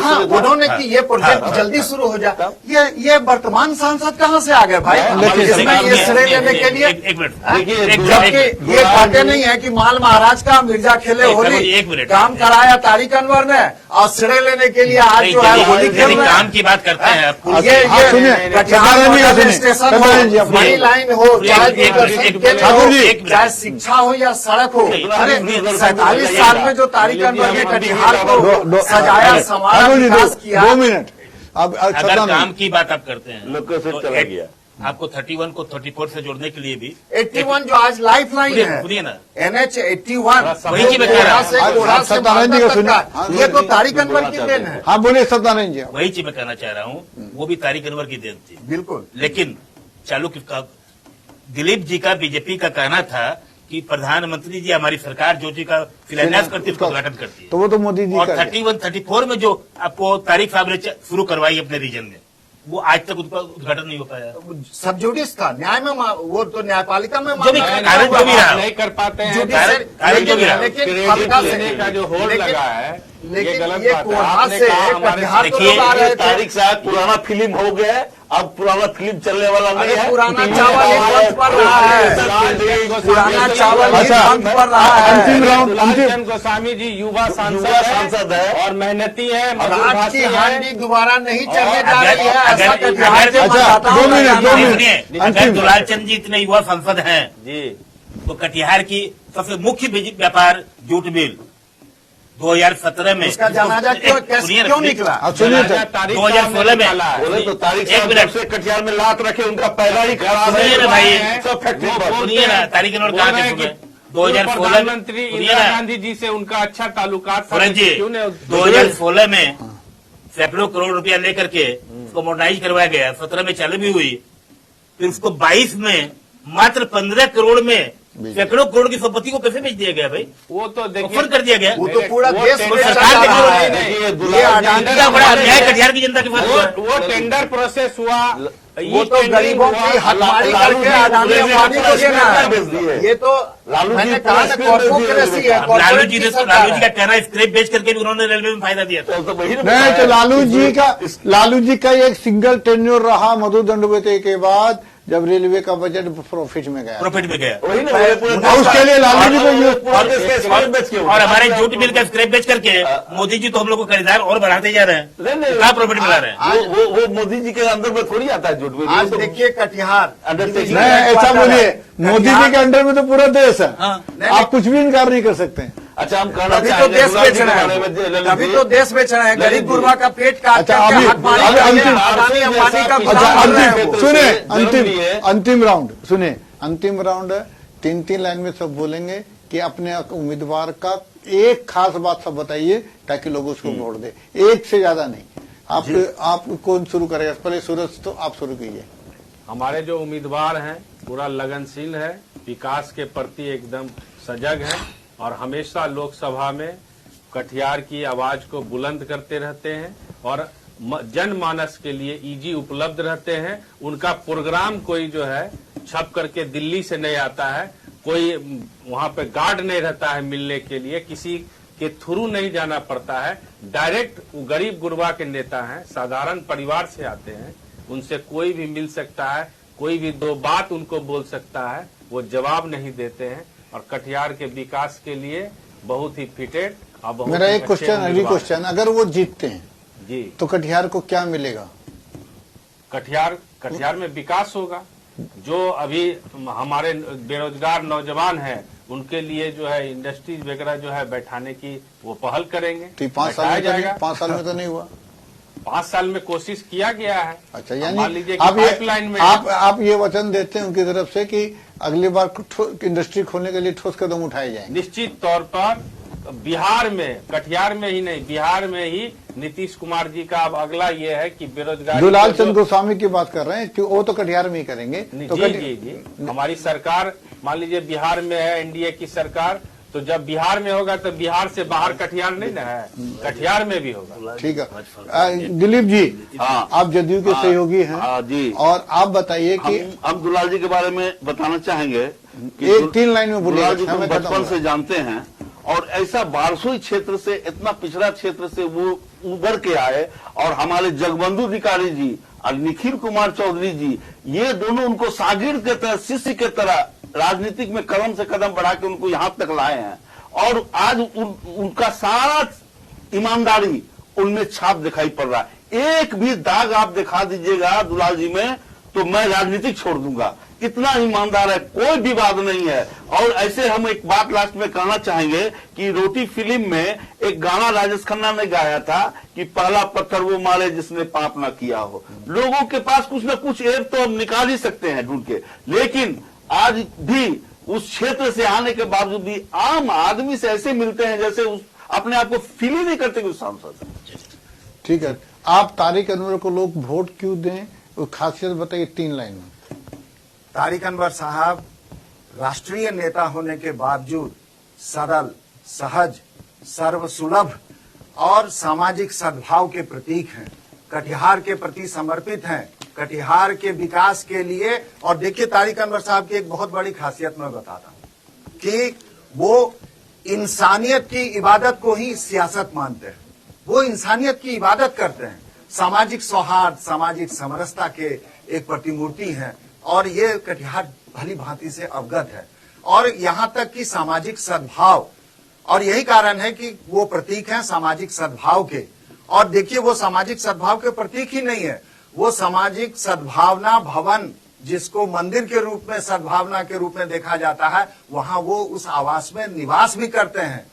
हाँ, उन्होंने कि ये प्रोजेक्ट जल्दी शुरू हो जाए। ये वर्तमान सांसद कहाँ से आ गए भाई? इसमें ये श्रेय लेने के लिए
एक मिनट,
जबकि ये कहते नहीं है कि माल महाराज का मिर्जा खेले होली, काम कराया तारिक अनवर ने और श्रेय लेने के लिए आज जो है होली खेल रहे हैं।
काम की बात करते हैं।
ये कटिहार स्टेशन हो, बड़ी लाइन हो, चाहे शिक्षा हो या सड़क हो, 47 साल में जो तारिक अनवर ने कटिहार को सजाया, संवारा, विकास किया।
2 मिनट। अब
अगर काम की बात आप करते हैं
लोकेशन
तो
चला गया।
आपको 31 को 34 से जोड़ने के लिए भी
81 जो आज लाइफ लाइन है,
सुनिए ना,
NH 81
वही चीज मैं कह रहा हूं।
कोढ़ा से
सत्यानंद जी का सुनिए।
का, ये तो तारिक अनवर की देन है।
हाँ बोलिए सत्यानंद जी।
वही चीज मैं कहना चाह रहा हूँ, वो भी तारिक अनवर की देन थी।
बिल्कुल।
लेकिन दिलीप जी का, बीजेपी का कहना था कि प्रधानमंत्री जी हमारी सरकार जो जी का शिलान्यास करती है उसका उद्घाटन करती है।
तो वो तो मोदी जी
और
का
31, 34 में जो आपको तारिक साहब ने शुरू करवाई अपने रीजन में, वो आज तक उसका उद्घाटन नहीं हो पाया।
सब जुडिस था, न्याय में वो तो न्यायपालिका में
जो भी कारण जो भी रहा,
नहीं कर पाते हैं,
कारण जो भी रहा,
लेकिन हल्का
लेने का जो होल्ड लगा है ये
लेकिन
गलत
ये
बात है।
कोढ़ा
आपने
से
कहा हमारे
कटिहार को
देखिए,
लोग आ रहे थे।
तारिक साहब पुराना फिल्म हो गया, अब पुराना फिल्म चलने वाला नहीं
अरे
है।
पुराना चावल ही बंद पड़ रहा है, पुराना चावल ही बंद पड़ रहा
अंतिम
है।
राउंड,
दुलालचंद गोस्वामी जी युवा सांसद है और मेहनती है,
और आज
मधुभाषी
की
है।
हांडी दोबारा नहीं चलने जा
अगर-
रही है,
अगर-
ऐसा कटिहार
अगर-
के
अच्छा,
मतदाताओं
2
का
मिनट,
कहना
2
है।
मिनट।
सुनिए, अगर
अंतिम।
दुलालचंद जी इतने युवा सांसद हैं
जी
तो कटिहार की सबसे मुख्य व्यापार जूट मिल 2017 में
उसका जनाजा क्यों निकला?
अब सुनिए तो।
2016 में
बोले तो तारिक
एक
साहब
मिनट।
जब से कटिहार में लात रखे उनका पहला ही खराब
सुनिए ना भाई,
सब फैक्ट्री बंद।
सुनिए ना, तारिक अनवर कहा कि सुनिए, 2016 में
प्रधानमंत्री
सुनिए
इंदिरा
ना,
गांधी जी से उनका अच्छा ताल्लुकात था,
सूरज जी,
क्यों नहीं
2016 में सैकड़ों करोड़ रुपया लेकर के उसको मॉडर्नाइज करवाया गया, 17 में चालू भी हुई, फिर उसको 22 में मात्र 15 करोड़ में सैकड़ों करोड़ की संपत्ति को कैसे बेच दिया गया भाई?
वो तो
ऑफर
देखिए
कर दिया गया।
वो तो पूरा देश में
टेंडर-
चल रहा है।
देखिए,
ये
दुलाल
अडानी
इतना बड़ा अन्याय कटिहार की जनता के साथ हुआ।
वो टेंडर प्रोसेस हुआ,
वो तो गरीबों की हथमारी करके अडानी अंबानी को देना है। ये तो मैंने कहा ना कॉर्पोरेसी है,
लालू
कॉर्पोरेट
जी
की
ने,
सरकार
लालू जी का
है।
कहना है स्क्रैप बेच करके भी उन्होंने रेलवे में फायदा दिया था।
तो वही ना
नहीं तो
बताया।
लालू जी का एक सिंगल टेन्योर रहा मधु दंडवते के बाद जब रेलवे का बजट प्रॉफिट में गया।
प्रॉफिट में गया
वही ना,
और उसके लिए लालू जी को
और हमारे जूट मिल का स्क्रैप बेच करके मोदी जी तो हम लोग को खरीदार और बढ़ाते जा रहे हैं। क्या प्रॉफिट मिला रहे हैं?
वो मोदी जी के अंदर में थोड़ी आता है झूठ में।
आज देखिए कटिहार
नहीं, ऐसा बोलिए, मोदी जी के अंडर में तो पूरा देश है, आप कुछ भी इनकार नहीं कर सकते हैं।
अच्छा, हम कहना
तभी तो
चाहेंगे
देश बेच रहे हैं, तभी तो देश बेच रहे हैं। गरीब गुरबा का पेट काट
अच्छा,
करके
अभी-
हकमारी
अभी
कर रहे हैं,
अंतिम-
अदानी अंबानी का
अच्छा,
गुलाम बन रहे हैं वो।
सुने,
जन्म
अंतिम राउंड सुने, अंतिम राउंड 3-3 लाइन में सब बोलेंगे कि अपने उम्मीदवार का एक खास बात सब बताइए ताकि लोग उसको वोट दे, एक से ज्यादा नहीं। आप कौन शुरू करेगा? पहले सूरज, तो आप शुरू कीजिए।
हमारे जो उम्मीदवार हैं पूरा लगनशील है, विकास के प्रति एकदम सजग है और हमेशा लोकसभा में कटिहार की आवाज को बुलंद करते रहते हैं और जनमानस के लिए ईजी उपलब्ध रहते हैं। उनका प्रोग्राम कोई जो है छप करके दिल्ली से नहीं आता है, कोई वहां पे गार्ड नहीं रहता है मिलने के लिए, किसी के थ्रू नहीं जाना पड़ता है। डायरेक्ट गरीब गुरबा के नेता हैं, साधारण परिवार से आते हैं, उनसे कोई भी मिल सकता है, कोई भी दो बात उनको बोल सकता है, वो जवाब नहीं देते हैं और कटिहार के विकास के लिए बहुत ही फिटेड और बहुत
मेरा
ही
एक
अच्छे
क्वेश्चन,
उम्मीदवार
क्वेश्चन, अगर वो जीतते हैं
जी,
तो कटिहार को क्या मिलेगा?
कटिहार में विकास होगा। जो अभी हमारे बेरोजगार नौजवान हैं उनके लिए जो है इंडस्ट्रीज वगैरह जो है बैठाने की वो पहल करेंगे।
तो 5 साल में तो नहीं, 5 साल में तो नहीं हुआ।
5 साल में कोशिश किया गया है।
अच्छा,
मान
यानी
लीजिए
आप
कि
ये
पाइपलाइन में
आप ये वचन देते हैं उनकी तरफ से कि अगली बार इंडस्ट्री खोलने के लिए ठोस कदम उठाए जाएंगे।
निश्चित तौर पर बिहार में, कटिहार में ही नहीं, बिहार में ही नीतीश कुमार जी का अब अगला ये है कि बेरोजगारी।
दुलाल चंद गोस्वामी की बात कर रहे हैं कि वो तो कटिहार में ही करेंगे। तो
जी, हमारी सरकार मान लीजिए बिहार में है, एनडीए की सरकार, तो जब बिहार में होगा तो बिहार से बाहर कटिहार नहीं ना है, कटिहार में भी होगा।
ठीक है। दिलीप जी,
हाँ,
आप जदयू के सहयोगी हैं।
हाँ जी,
और आप बताइए कि
हम दुलाल जी के बारे में बताना चाहेंगे कि
एक 3 लाइन में बोलिए।
दुलाल जी को बचपन से जानते हैं और ऐसा बारसोई क्षेत्र से, इतना पिछड़ा क्षेत्र से वो उभर के आए और हमारे जगबंधु अधिकारी जी और निखिल कुमार चौधरी जी, ये दोनों उनको शागिर्द के तरह, शिष्य के तरह राजनीतिक में कदम से कदम बढ़ा के उनको यहां तक लाए हैं और आज उनका सारा ईमानदारी उनमें छाप दिखाई पड़ रहा है। एक भी दाग आप दिखा दीजिएगा दुलाल जी में तो मैं राजनीति छोड़ दूंगा, इतना ईमानदार है, कोई विवाद नहीं है। और ऐसे हम एक बात लास्ट में कहना चाहेंगे कि रोटी फिल्म में एक गाना राजेश खन्ना ने गाया था कि पहला पत्थर वो मारे जिसने पाप ना किया हो। लोगों के पास कुछ न कुछ ऐप तो हम निकाल ही सकते हैं ढूंढ के, लेकिन आज भी उस क्षेत्र से आने के बावजूद भी आम आदमी से ऐसे मिलते हैं जैसे अपने आप को फील ही नहीं करते कि सांसद।
ठीक है, आप तारिक अनवर को लोग वोट क्यों दें, वो खासियत बताइए 3 लाइन में।
तारिक अनवर साहब राष्ट्रीय नेता होने के बावजूद सरल, सहज, सर्वसुलभ और सामाजिक सद्भाव के प्रतीक हैं। कटिहार के प्रति समर्पित हैं, कटिहार के विकास के लिए। और देखिए, तारिक अनवर साहब की एक बहुत बड़ी खासियत मैं बताता हूं कि वो इंसानियत की इबादत को ही सियासत मानते हैं। वो इंसानियत की इबादत करते हैं, सामाजिक सौहार्द, सामाजिक समरसता के एक प्रतिमूर्ति हैं और ये कटिहार भली भांति से अवगत है। और यहां तक कि सामाजिक सद्भाव, और यही कारण है कि वो प्रतीक हैं सामाजिक सद्भाव के। और देखिए, वो सामाजिक सद्भाव के प्रतीक ही नहीं है, वो सामाजिक सद्भावना भवन, जिसको मंदिर के रूप में, सद्भावना के रूप में देखा जाता है, वहां वो उस आवास में निवास भी करते हैं।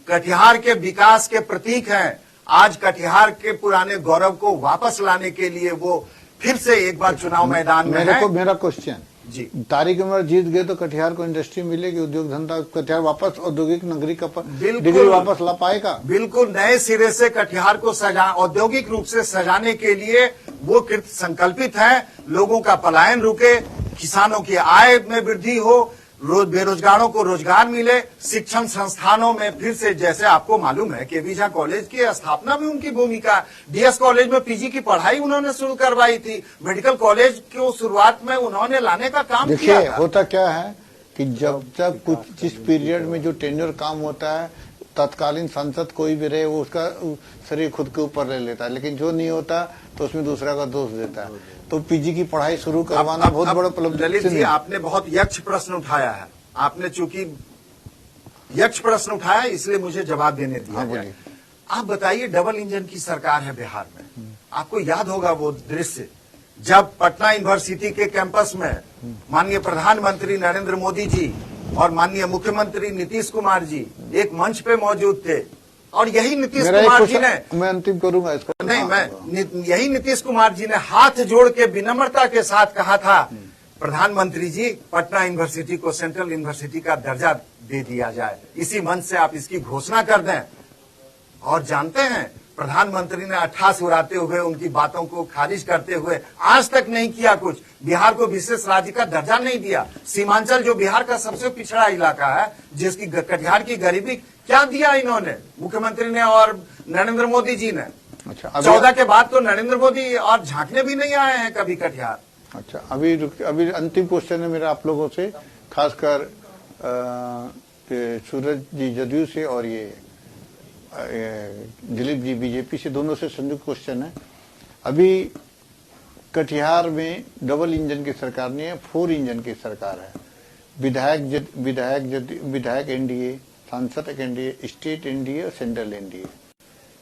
कटिहार के विकास के प्रतीक हैं। आज कटिहार के पुराने गौरव को वापस लाने के लिए वो फिर से एक बार चुनाव मैदान में है।
मेरा क्वेश्चन
जी,
तारिक अनवर जीत गए तो कटिहार को इंडस्ट्री मिलेगी, उद्योग धंधा, कटिहार वापस औद्योगिक नगरी का डिग्री वापस ला पाएगा?
बिल्कुल नए सिरे से कटिहार को औद्योगिक रूप से सजाने के लिए वो कृत संकल्पित है। लोगों का पलायन रुके, किसानों की आय में वृद्धि हो, बेरोजगारों को रोजगार मिले, शिक्षण संस्थानों में फिर से, जैसे आपको मालूम है केवी झा कॉलेज की स्थापना में उनकी भूमिका, डीएस कॉलेज में पीजी की पढ़ाई उन्होंने शुरू करवाई थी, मेडिकल कॉलेज को शुरुआत में उन्होंने लाने का काम किया
देखिए,
था।
होता क्या है कि जब तक कुछ जिस पीरियड में जो टेन्योर काम होता है, तत्कालीन सांसद कोई भी रहे वो उसका शरीर खुद के ऊपर ले लेता है, लेकिन जो नहीं होता तो उसमें दूसरा का दोष देता है। तो पीजी की पढ़ाई शुरू करवाना बहुत बड़ा उपलब्धि
ललित जी,
है।
आपने बहुत यक्ष प्रश्न उठाया है। आपने चूंकि यक्ष प्रश्न उठाया इसलिए मुझे जवाब देने दिया
हाँ,
जाए।
बोलिए।
आप बताइए, डबल इंजन की सरकार है बिहार में। आपको याद होगा वो दृश्य जब पटना यूनिवर्सिटी के कैंपस में माननीय प्रधानमंत्री नरेंद्र मोदी जी और माननीय मुख्यमंत्री नीतीश कुमार जी एक मंच पे मौजूद थे, और यही नीतीश
मेरा एक
कुमार जी ने
क्वेश्चन मैं अंतिम करूंगा इसको।
नहीं, यही नीतीश कुमार जी ने हाथ जोड़ के विनम्रता के साथ कहा था, प्रधानमंत्री जी पटना यूनिवर्सिटी को सेंट्रल यूनिवर्सिटी का दर्जा दे दिया जाए, इसी मंच से आप इसकी घोषणा कर दें। और जानते हैं, प्रधानमंत्री ने अट्ठास उड़ाते हुए उनकी बातों को खारिज करते हुए आज तक नहीं किया कुछ। बिहार को विशेष राज्य का दर्जा नहीं दिया। सीमांचल जो बिहार का सबसे पिछड़ा इलाका है, जिसकी कटिहार की गरीबी, क्या दिया इन्होंने, मुख्यमंत्री ने और नरेंद्र मोदी जी ने।
अच्छा,
14 के बाद तो नरेंद्र मोदी और झांकने भी नहीं आए हैं कभी कटिहार।
अच्छा, अभी अंतिम क्वेश्चन है मेरा आप लोगों से, खासकर सूरज जी जदयू से और ये दिलीप जी बीजेपी से, दोनों से संयुक्त क्वेश्चन है। अभी कटिहार में डबल इंजन की सरकार नहीं है, 4 इंजन की सरकार है। विधायक एनडीए, सांसद एनडीए, स्टेट एनडीए और सेंट्रल एनडीए,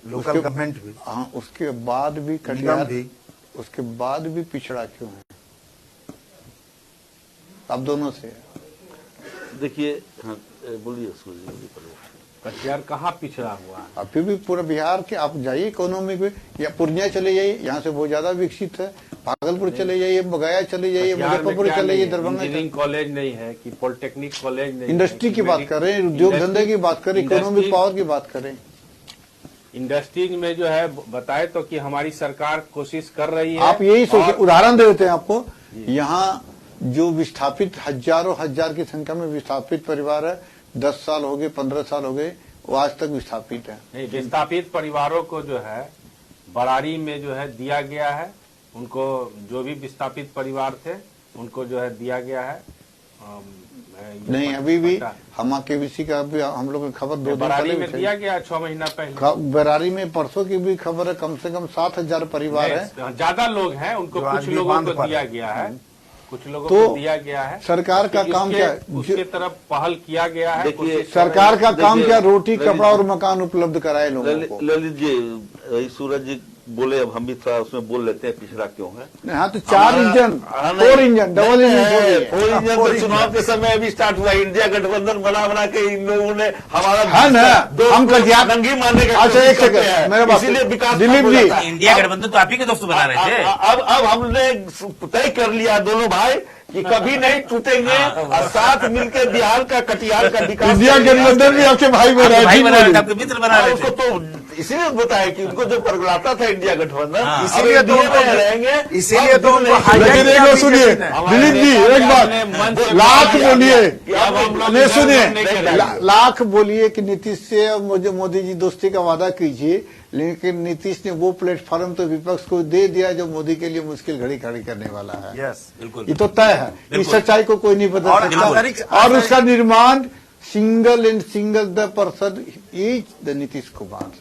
लोकल गवर्नमेंट भी।
हाँ, उसके बाद भी कटिहार उसके बाद भी पिछड़ा क्यों है? अब दोनों से
देखिए, हाँ, बोलिए सूर्य जी।
कटिहार कहाँ पिछड़ा हुआ है?
अभी भी पूरा बिहार के आप जाइए इकोनॉमिक में, या पूर्णिया चले जाइए, यहाँ से बहुत ज्यादा विकसित है। भागलपुर चले जाइए, गया चले जाइए, मुजफ्फरपुर चले जाइए, दरभंगा।
इंजीनियरिंग कॉलेज नहीं है कि पॉलिटेक्निक कॉलेज नहीं है?
इंडस्ट्री की बात कर रहे हैं, उद्योग धंधे की बात करें, इकोनॉमिक पावर की बात करें।
इंडस्ट्रीज में जो है बताए तो कि हमारी सरकार कोशिश कर रही है।
आप यही सोचिए, उदाहरण दे देते हैं आपको। यहाँ जो विस्थापित हजारों हजार की संख्या में विस्थापित परिवार है, 10 साल हो गए, 15 साल हो गए, वो आज तक विस्थापित है।
नहीं, विस्थापित परिवारों को जो है बरारी में जो है दिया गया है। उनको जो भी विस्थापित परिवार थे उनको जो है दिया गया है।
नहीं, अभी भी हम केबीसी का भी हम लोग की खबर 2 दिन
बरारी में
पहले
दिया गया 6 महीना पहले।
बरारी में परसों की भी खबर है, कम से कम 7,000 परिवार है।
ज्यादा लोग हैं, उनको कुछ लोगों को दिया गया है, कुछ लोगों
तो
को दिया गया है।
सरकार का काम क्या है?
उसके तरफ पहल किया गया है।
देखिए,
सरकार का काम
देखिए,
क्या, रोटी
ललित
कपड़ा और मकान उपलब्ध कराए लोगों को।
ललित जी, सूरज जी बोले, अब हम भी थोड़ा उसमें बोल लेते हैं पिछड़ा क्यों है।
हाँ, तो 4 engine, 4 engine, double engine,
4 engine तो चुनाव के समय अभी स्टार्ट हुआ। इंडिया गठबंधन बना के इन लोगों ने हमारा
है ना, हम कटिहार
नंगी मारने का
अच्छा, एक सेकंड, मेरा बात
इसीलिए विकास
दिलीप जी,
इंडिया गठबंधन तो आप ही के दोस्त बना रहे थे।
अब हमने तय कर लिया दोनों भाई कि कभी नहीं टूटेंगे और साथ मिलकर बिहार का, कटिहार का विकास।
इंडिया गठबंधन भी आपके भाई बना
भाई बना रहे थे,
है।
आपके मित्र बना रहे
उसको
थे।
तो इसीलिए बताया कि उनको जो परगलाता था इंडिया गठबंधन,
इसीलिए तो उनको
रहेंगे,
इसीलिए तो उनको
लेकिन एक बात सुनिए दिलीप जी, एक बात, लाख बोलिए, नहीं सुनिए, लाख बोलिए कि नीतीश से और मोदी जी दोस्ती का वादा कीजिए, लेकिन नीतीश ने वो प्लेटफॉर्म तो विपक्ष को दे दिया जो मोदी के लिए मुश्किल घड़ी खड़ी करने वाला है।
यस,
बिल्कुल।
ये तो तय है, इस सच्चाई को कोई नहीं बदल
और
सकता। और उसका निर्माण single and single the person is the Nitish Kumar.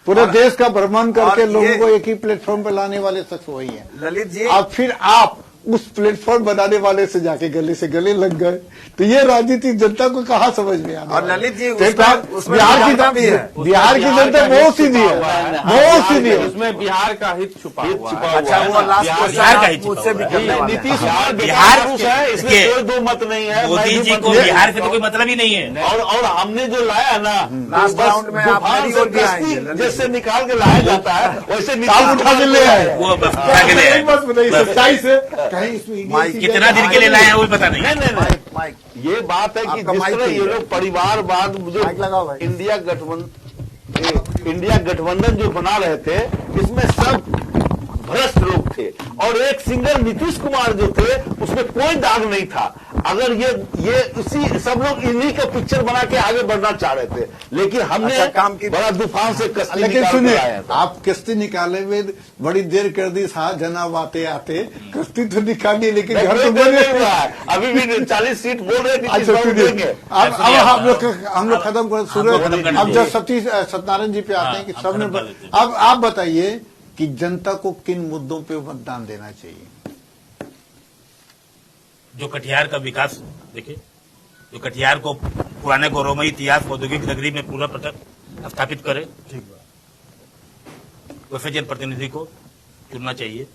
पूरे देश का भ्रमण करके लोगों को एक ही प्लेटफॉर्म पर लाने वाले शख्स वही है।
ललित जी,
अब फिर आप उस प्लेटफॉर्म बनाने वाले से जाके गले से गले लग गए, तो ये राजनीतिक जनता को कहाँ समझ में आना।
और ललित जी,
बिहार
भी है।
की जनता बहुत सीधी है, बहुत सीधी है।
उसमें बिहार का हित छुपा हुआ है।
अच्छा, वो लास्ट
बिहार का ही
क्वेश्चन मुझसे भी करने वाले हैं।
नीतीश
बिहार
है, इसमें
के-
कोई दो मत नहीं है।
मोदी जी को बिहार से तो कोई मतलब ही नहीं है।
और हमने जो लाया ना,
लास्ट
तो बस
राउंड में आप
तूफान
मेरी
से
ओर भी आएंगे,
कश्ती
ललित
जैसे निकाल के लाया जाता है, वैसे
आप उठा के ले आए।
वो उठा के ले आए।
बस बताइए सच्चाई से, कहीं इसमें
माइक
कितना दिन के लिए लाए हैं वो भी पता नहीं।
माइक माइक
ये बात है कि
आपका
जिस
माइक
तरह
ठीक
ये
है।
लोग परिवारवाद जो
माइक लगाओ भाई।
इंडिया गठबंधन जो बना रहे थे, इसमें सब भ्रष्ट लोग थे और एक सिंगल नीतीश कुमार जो थे उसमें कोई दाग नहीं था। अगर ये इसी सब लोग इन्हीं का पिक्चर बना के आगे बढ़ना चाह रहे थे, लेकिन हमने
अच्छा, काम की
बड़ा तूफान से कश्ती
लेकिन
निकाल के
सुनिए,
लाया था।
आप कश्ती निकाले में बड़ी देर कर दी, साथ जनाब आते आते कश्ती तो निकाली, लेकिन घर तो
नहीं
बने
हुआ है। अभी भी 40 सीट बोल रहे थे।
अच्छा सुनिए, अब हम लोग खत्म कर
खत्म
सूरज।
करना
अब
चाहिए।
जब सतीश सत्यनारायण जी पे आते हैं कि सबने, अब आप बताइए कि जनता को किन मुद्दों पे मतदान देना चाहिए।
जो कटिहार का विकास देखिए, जो कटिहार को पुराने गौरवमयी इतिहास औद्योगिक नगरी में पूरा स्थापित करे, वैसे जनप्रतिनिधि को चुनना चाहिए।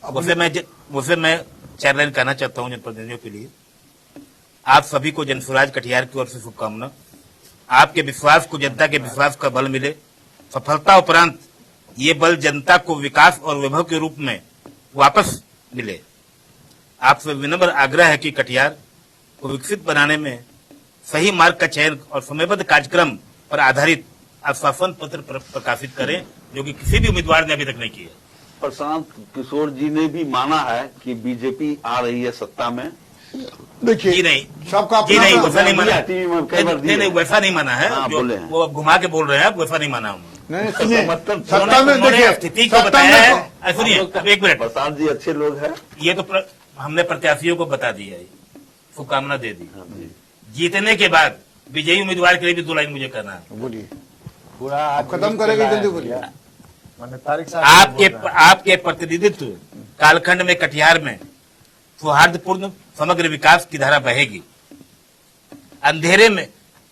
वैसे मैं 4 लाइन कहना चाहता हूं जनप्रतिनिधियों के लिए। आप सभी को जनसुराज कटिहार की ओर से शुभकामना। आपके विश्वास को जनता के विश्वास का बल मिले। सफलता उपरांत ये बल जनता को विकास और वैभव के रूप में वापस मिले। आपसे विनम्र आग्रह है कि कटिहार को विकसित बनाने में सही मार्ग का चयन और समयबद्ध कार्यक्रम पर आधारित आश्वासन पत्र प्रकाशित करें, जो कि किसी भी उम्मीदवार ने अभी तक नहीं किया।
प्रशांत किशोर जी ने भी माना है कि बीजेपी आ रही है सत्ता में।
देखिए
जी नहीं,
सबका
जी नहीं, वैसा नहीं माना।
टीवी में कई बार दिए।
नहीं, वैसा नहीं माना है।
हाँ,
जो
बोले हैं।
वो घुमा के बोल रहे हैं, वैसा नहीं माना हूँ।
नहीं सुनिए,
मतलब
सत्ता में देखिए
स्थिति को
सत्ता
बताया
में
है। सुनिए, अब एक मिनट,
प्रसाद जी अच्छे लोग हैं।
ये तो हमने प्रत्याशियों को बता दिया है, शुभकामना दे दी।
हाँ जी।
जीतने के बाद विजयी उम्मीदवार के लिए भी 2 लाइन मुझे कहना है।
बोलिए,
पूरा
आप खत्म करेंगे, जल्दी बोलिए।
आपके प्रतिनिधित्व कालखंड में कटिहार में सौहार्दपूर्ण समग्र विकास की धारा बहेगी। अंधेरे में,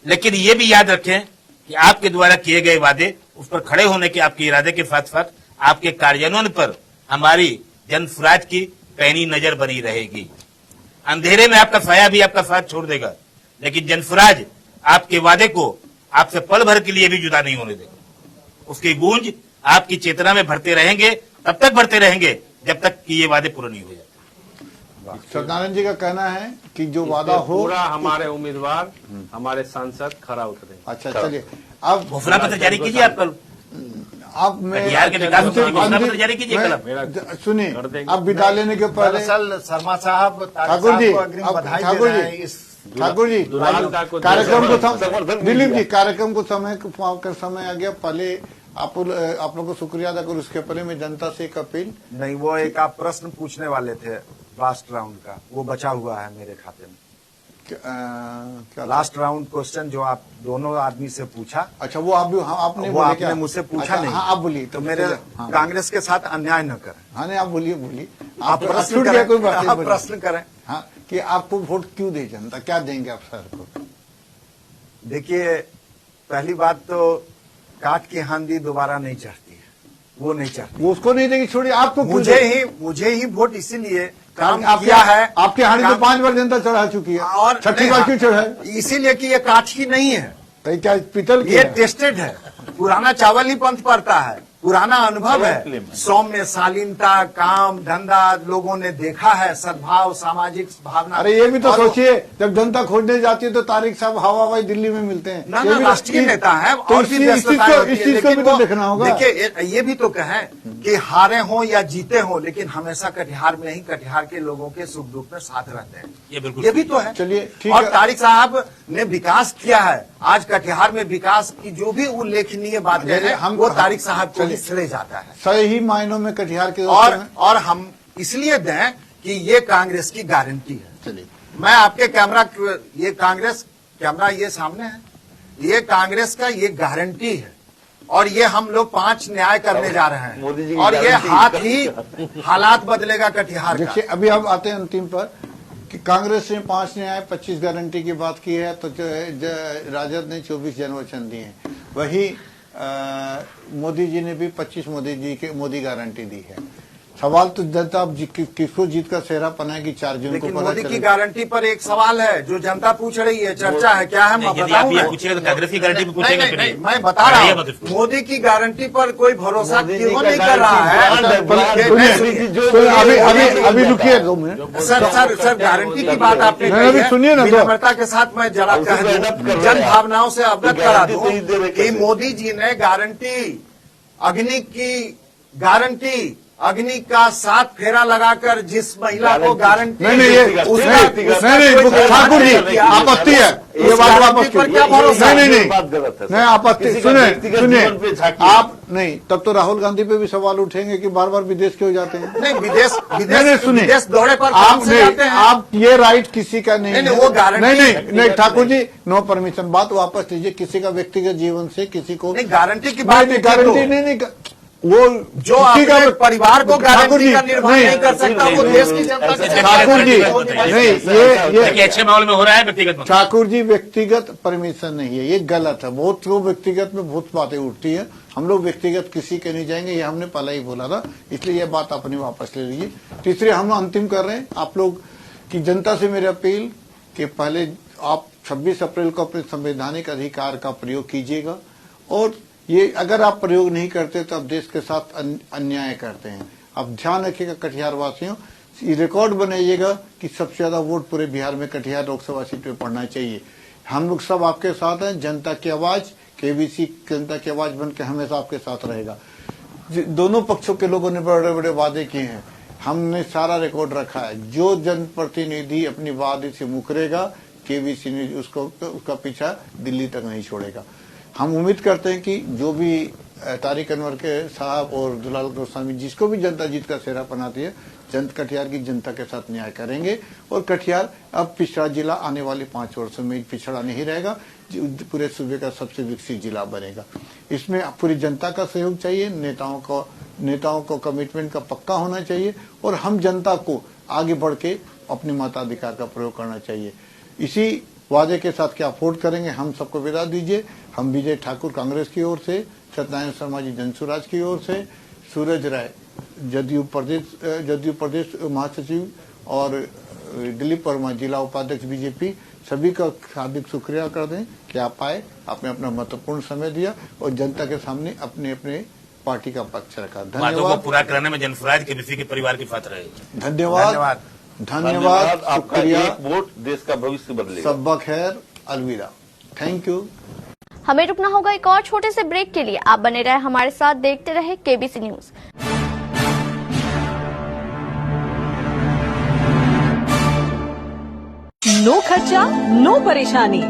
लेकिन ये भी याद रखें कि आपके द्वारा किए गए वादे, उस पर खड़े होने के आपके इरादे के साथ साथ आपके कार्यान्वयन पर हमारी जन स्वराज की पैनी नजर बनी रहेगी। अंधेरे में आपका साया भी आपका साथ छोड़ देगा, लेकिन जन स्वराज आपके वादे को आपसे पल भर के लिए भी जुदा नहीं होने देगा। उसकी गूंज आपकी चेतना में भरते रहेंगे, तब तक भरते रहेंगे जब तक कि ये वादे पूरे नहीं हो जाते।
सत्यनारायण जी का कहना है कि जो वादा हो
पूरा हमारे उम्मीदवार, हमारे सांसद खरा उतरे।
अच्छा चलिए, अब
घोषणा पत्र जारी कीजिए। आप कल
अब मैं
कटिहार के विकास की घोषणा पत्र जारी कीजिए कल आप।
सुनिए, अब विदा लेने के पहले
दरअसल शर्मा साहब
ठाकुर जी,
को अग्रिम
अब
बधाई
ठाकुर
दे रहे
जी,
हैं इस
ठाकुर जी
दुलाल को
कार्यक्रम को
समर्थन
दिलीप
मिल
जी, कार्यक्रम को समय आ गया। पहले आप लोगों को शुक्रिया अदा करूँ, उसके पहले मैं जनता से एक अपील।
नहीं, वो एक आप प्रश्न पूछने वाले थे लास्ट राउंड का, वो बचा हुआ है मेरे खाते में।
क्या
लास्ट राउंड क्वेश्चन जो आप दोनों आदमी से पूछा,
अच्छा वो आप भी, हाँ आपने
वो
बोले
आपने
क्या?
मुझसे पूछा
अच्छा,
नहीं।
हाँ आप बोलिए
तो मेरे
हाँ।
कांग्रेस के साथ अन्याय न करें।
हाँ नहीं आप बोलिए
आप प्रश्न
छूट गया,
करें,
कोई बात नहीं,
आप
बोलिए।
प्रश्न करें।
हाँ कि आपको वोट क्यों दे जनता, क्या देंगे आप सर को?
देखिए, पहली बात तो काट की हांडी दोबारा नहीं चाहती है, वो नहीं चाहती।
वो उसको नहीं देंगे, छोड़िए आपको क्यों
मुझे
देंगे?
ही वोट इसीलिए काम
आपके-
किया है।
आपके हांडी तो
काम-
5 बार जनता चढ़ा चुकी है,
और
छठी बार क्यों चढ़ाए?
इसीलिए कि ये काठ की नहीं है,
तो क्या पीतल की
ये
है?
टेस्टेड है। पुराना चावल ही पंथ पड़ता है, पुराना अनुभव है। सौम्य शालीनता, काम धंधा लोगों ने देखा है, सद्भाव, सामाजिक भावना।
अरे ये भी तो
और वो-
सोचिए, जब जनता खोजने जाती है तो तारिक साहब हवाई दिल्ली में मिलते हैं।
ना
ये
ना
भी-
राष्ट्रीय नेता है,
तो
और भी
इस चीज
व्यस्तताएं होती है,
को
लेकिन
भी तो
वो-
देखना होगा।
देखिए, ये भी तो कहें कि हारे हो या जीते हो, लेकिन हमेशा कटिहार में ही कटिहार के लोगों के सुख दुख में साथ रहते हैं।
ये बिल्कुल
ये भी तो है।
चलिए, ठीक
और
है।
तारिक साहब ने विकास किया है। आज कटिहार में विकास की जो भी उल्लेखनीय बातें
चलिए,
हैं, वो तारिक साहब को ही
चलिए।
श्रेय जाता है।
सही मायनों में कटिहार के
और हम इसलिए दें कि ये कांग्रेस की गारंटी है।
चलिए,
मैं आपके ये कांग्रेस कैमरा ये सामने है, ये कांग्रेस का ये गारंटी है। और ये हम लोग 5 न्याय करने जा रहे
मोदी जी
हैं,
की
और ये
गारंटी।
हाथ ही हालात बदलेगा कटिहार का।
देखिए अभी हम आते हैं अंतिम पर कि कांग्रेस ने 5 न्याय 25 गारंटी की बात की है, तो राजद ने 24 जनवचन दिए हैं। वही मोदी जी ने भी 25 मोदी गारंटी दी है। सवाल तो जनता अब किसको जीत का सेहरा पनाएगी 4 जून को
लेकिन
पता
मोदी की
चलेगा।
गारंटी पर एक सवाल है जो जनता पूछ रही है, चर्चा है, क्या है मैं
यदि आप
बताऊं
ये
मैं?
पूछेंगे तो कांग्रेस की गारंटी भी पूछेंगे फिर
नहीं,
ये।
मैं बता रहा
ये
हूँ,
मत इसको।
मोदी की गारंटी पर कोई भरोसा
मोदी जी
क्यों
का
नहीं कर रहा है?
अभी रुकिए 2 मिनट।
सर गारंटी की बात आपने
नहीं,
कही
अभी
है।
सुनिए ना, दो।
विनम्रता के साथ मैं जरा
उसको
कह
adopt कर
दूं,
रहे हैं
जन
आप।
भावनाओं से अवगत करा
गारंटी
दूं
तो ही दे रहे
कि
कैसे?
मोदी जी ने अग्नि की गारंटी, अग्नि का 7 फेरा लगाकर जिस महिला को गारंटी
नहीं ये नहीं ठाकुर जी आपत्ति है, ये बात वापस
पर क्या भरोसा?
नहीं
बात गलत है।
नहीं आपत्ति,
किसी का
सुने
व्यक्तिगत जीवन पे झांकिए।
आप नहीं, तब तो राहुल गांधी पे भी सवाल उठेंगे कि बार बार विदेश क्यों जाते हैं।
नहीं,
नहीं, सुनिए।
विदेश दौरे पर
आप
कौन से जाते हैं?
आप ये राइट किसी का नहीं
नहीं,
है।
वो गारंटी
नहीं ठाकुर जी नो परमिशन, बात वापस लीजिए। किसी का व्यक्तिगत जीवन से किसी को
नहीं, गारंटी की
नहीं,
बात
नहीं,
की तो।
गारंटी नहीं वो
जो
किसी
अपने परिवार को
ठाकुर
गारंटी
जी,
का निर्माण नहीं कर सकता, वो देश की जनता के
ठाकुर जी नहीं, ये
देखिए अच्छे माहौल में हो रहा है व्यक्तिगत मामला।
ठाकुर जी व्यक्तिगत परमिशन नहीं है, ये गलत है। बहुत लोग व्यक्तिगत में बहुत बातें उठती है, हम लोग व्यक्तिगत किसी के नहीं जाएंगे, ये हमने पहले ही बोला था, इसलिए ये बात अपनी वापस ले लीजिए। तीसरे हम अंतिम कर रहे हैं आप लोग की जनता से मेरी अपील कि पहले आप 26 अप्रैल को अपने संवैधानिक अधिकार का प्रयोग कीजिएगा, और ये अगर आप प्रयोग नहीं करते तो आप देश के साथ अन्याय करते हैं। आप ध्यान रखिएगा कटिहार वासियों, ये रिकॉर्ड बनाइएगा कि सबसे ज्यादा वोट पूरे बिहार में कटिहार लोकसभा सीट पे पड़ना चाहिए। हम लोग सब आपके साथ हैं, जनता की आवाज केबीसी जनता की आवाज बन के हमेशा आपके साथ रहेगा। दोनों पक्षों के लोगों ने बड़े बड़े वादे किए हैं, हमने सारा रिकॉर्ड रखा है। जो जनप्रतिनिधि अपनी वादे से मुकरेगा केबीसी ने उसका पीछा दिल्ली तक नहीं छोड़ेगा। हम उम्मीद करते हैं कि जो भी तारिक अनवर के साहब और दुलाल गोस्वामी जिसको भी जनता जीत का सेहरा बनाती है, कटिहार की जनता के साथ न्याय करेंगे, और कटिहार अब पिछड़ा जिला आने वाले 5 वर्षों में पिछड़ा नहीं रहेगा, पूरे सूबे का सबसे विकसित जिला बनेगा। इसमें पूरी जनता का सहयोग चाहिए, नेताओं को कमिटमेंट का पक्का होना चाहिए, और हम जनता को आगे बढ़ के अपने मताधिकार का प्रयोग करना चाहिए। इसी वादे के साथ क्या वोट करेंगे, हम सबको विदा दीजिए। हम विजय ठाकुर कांग्रेस की ओर से, सत्यनारायण शर्मा जी जनसुराज की ओर से, सूरज राय जदयू प्रदेश महासचिव और दिलीप वर्मा जिला उपाध्यक्ष बीजेपी, सभी का हार्दिक शुक्रिया कर दें कि आप आए, आपने अपना महत्वपूर्ण समय दिया और जनता के सामने अपने अपने पार्टी का पक्ष रखा।
वादों को
धन्यवाद,
पूरा कराने में जनसुराज केबीसी के परिवार की फात रहेगी।
धन्यवाद, धन्यवाद,
आपका
शुक्रिया।
एक वोट देश का भविष्य बदलेगा।
सब्बा खैर, अलविदा, थैंक यू।
हमें रुकना होगा एक और छोटे से ब्रेक के लिए। आप बने रहे हमारे साथ, देखते रहे केबीसी न्यूज।
नो खर्चा, नो परेशानी।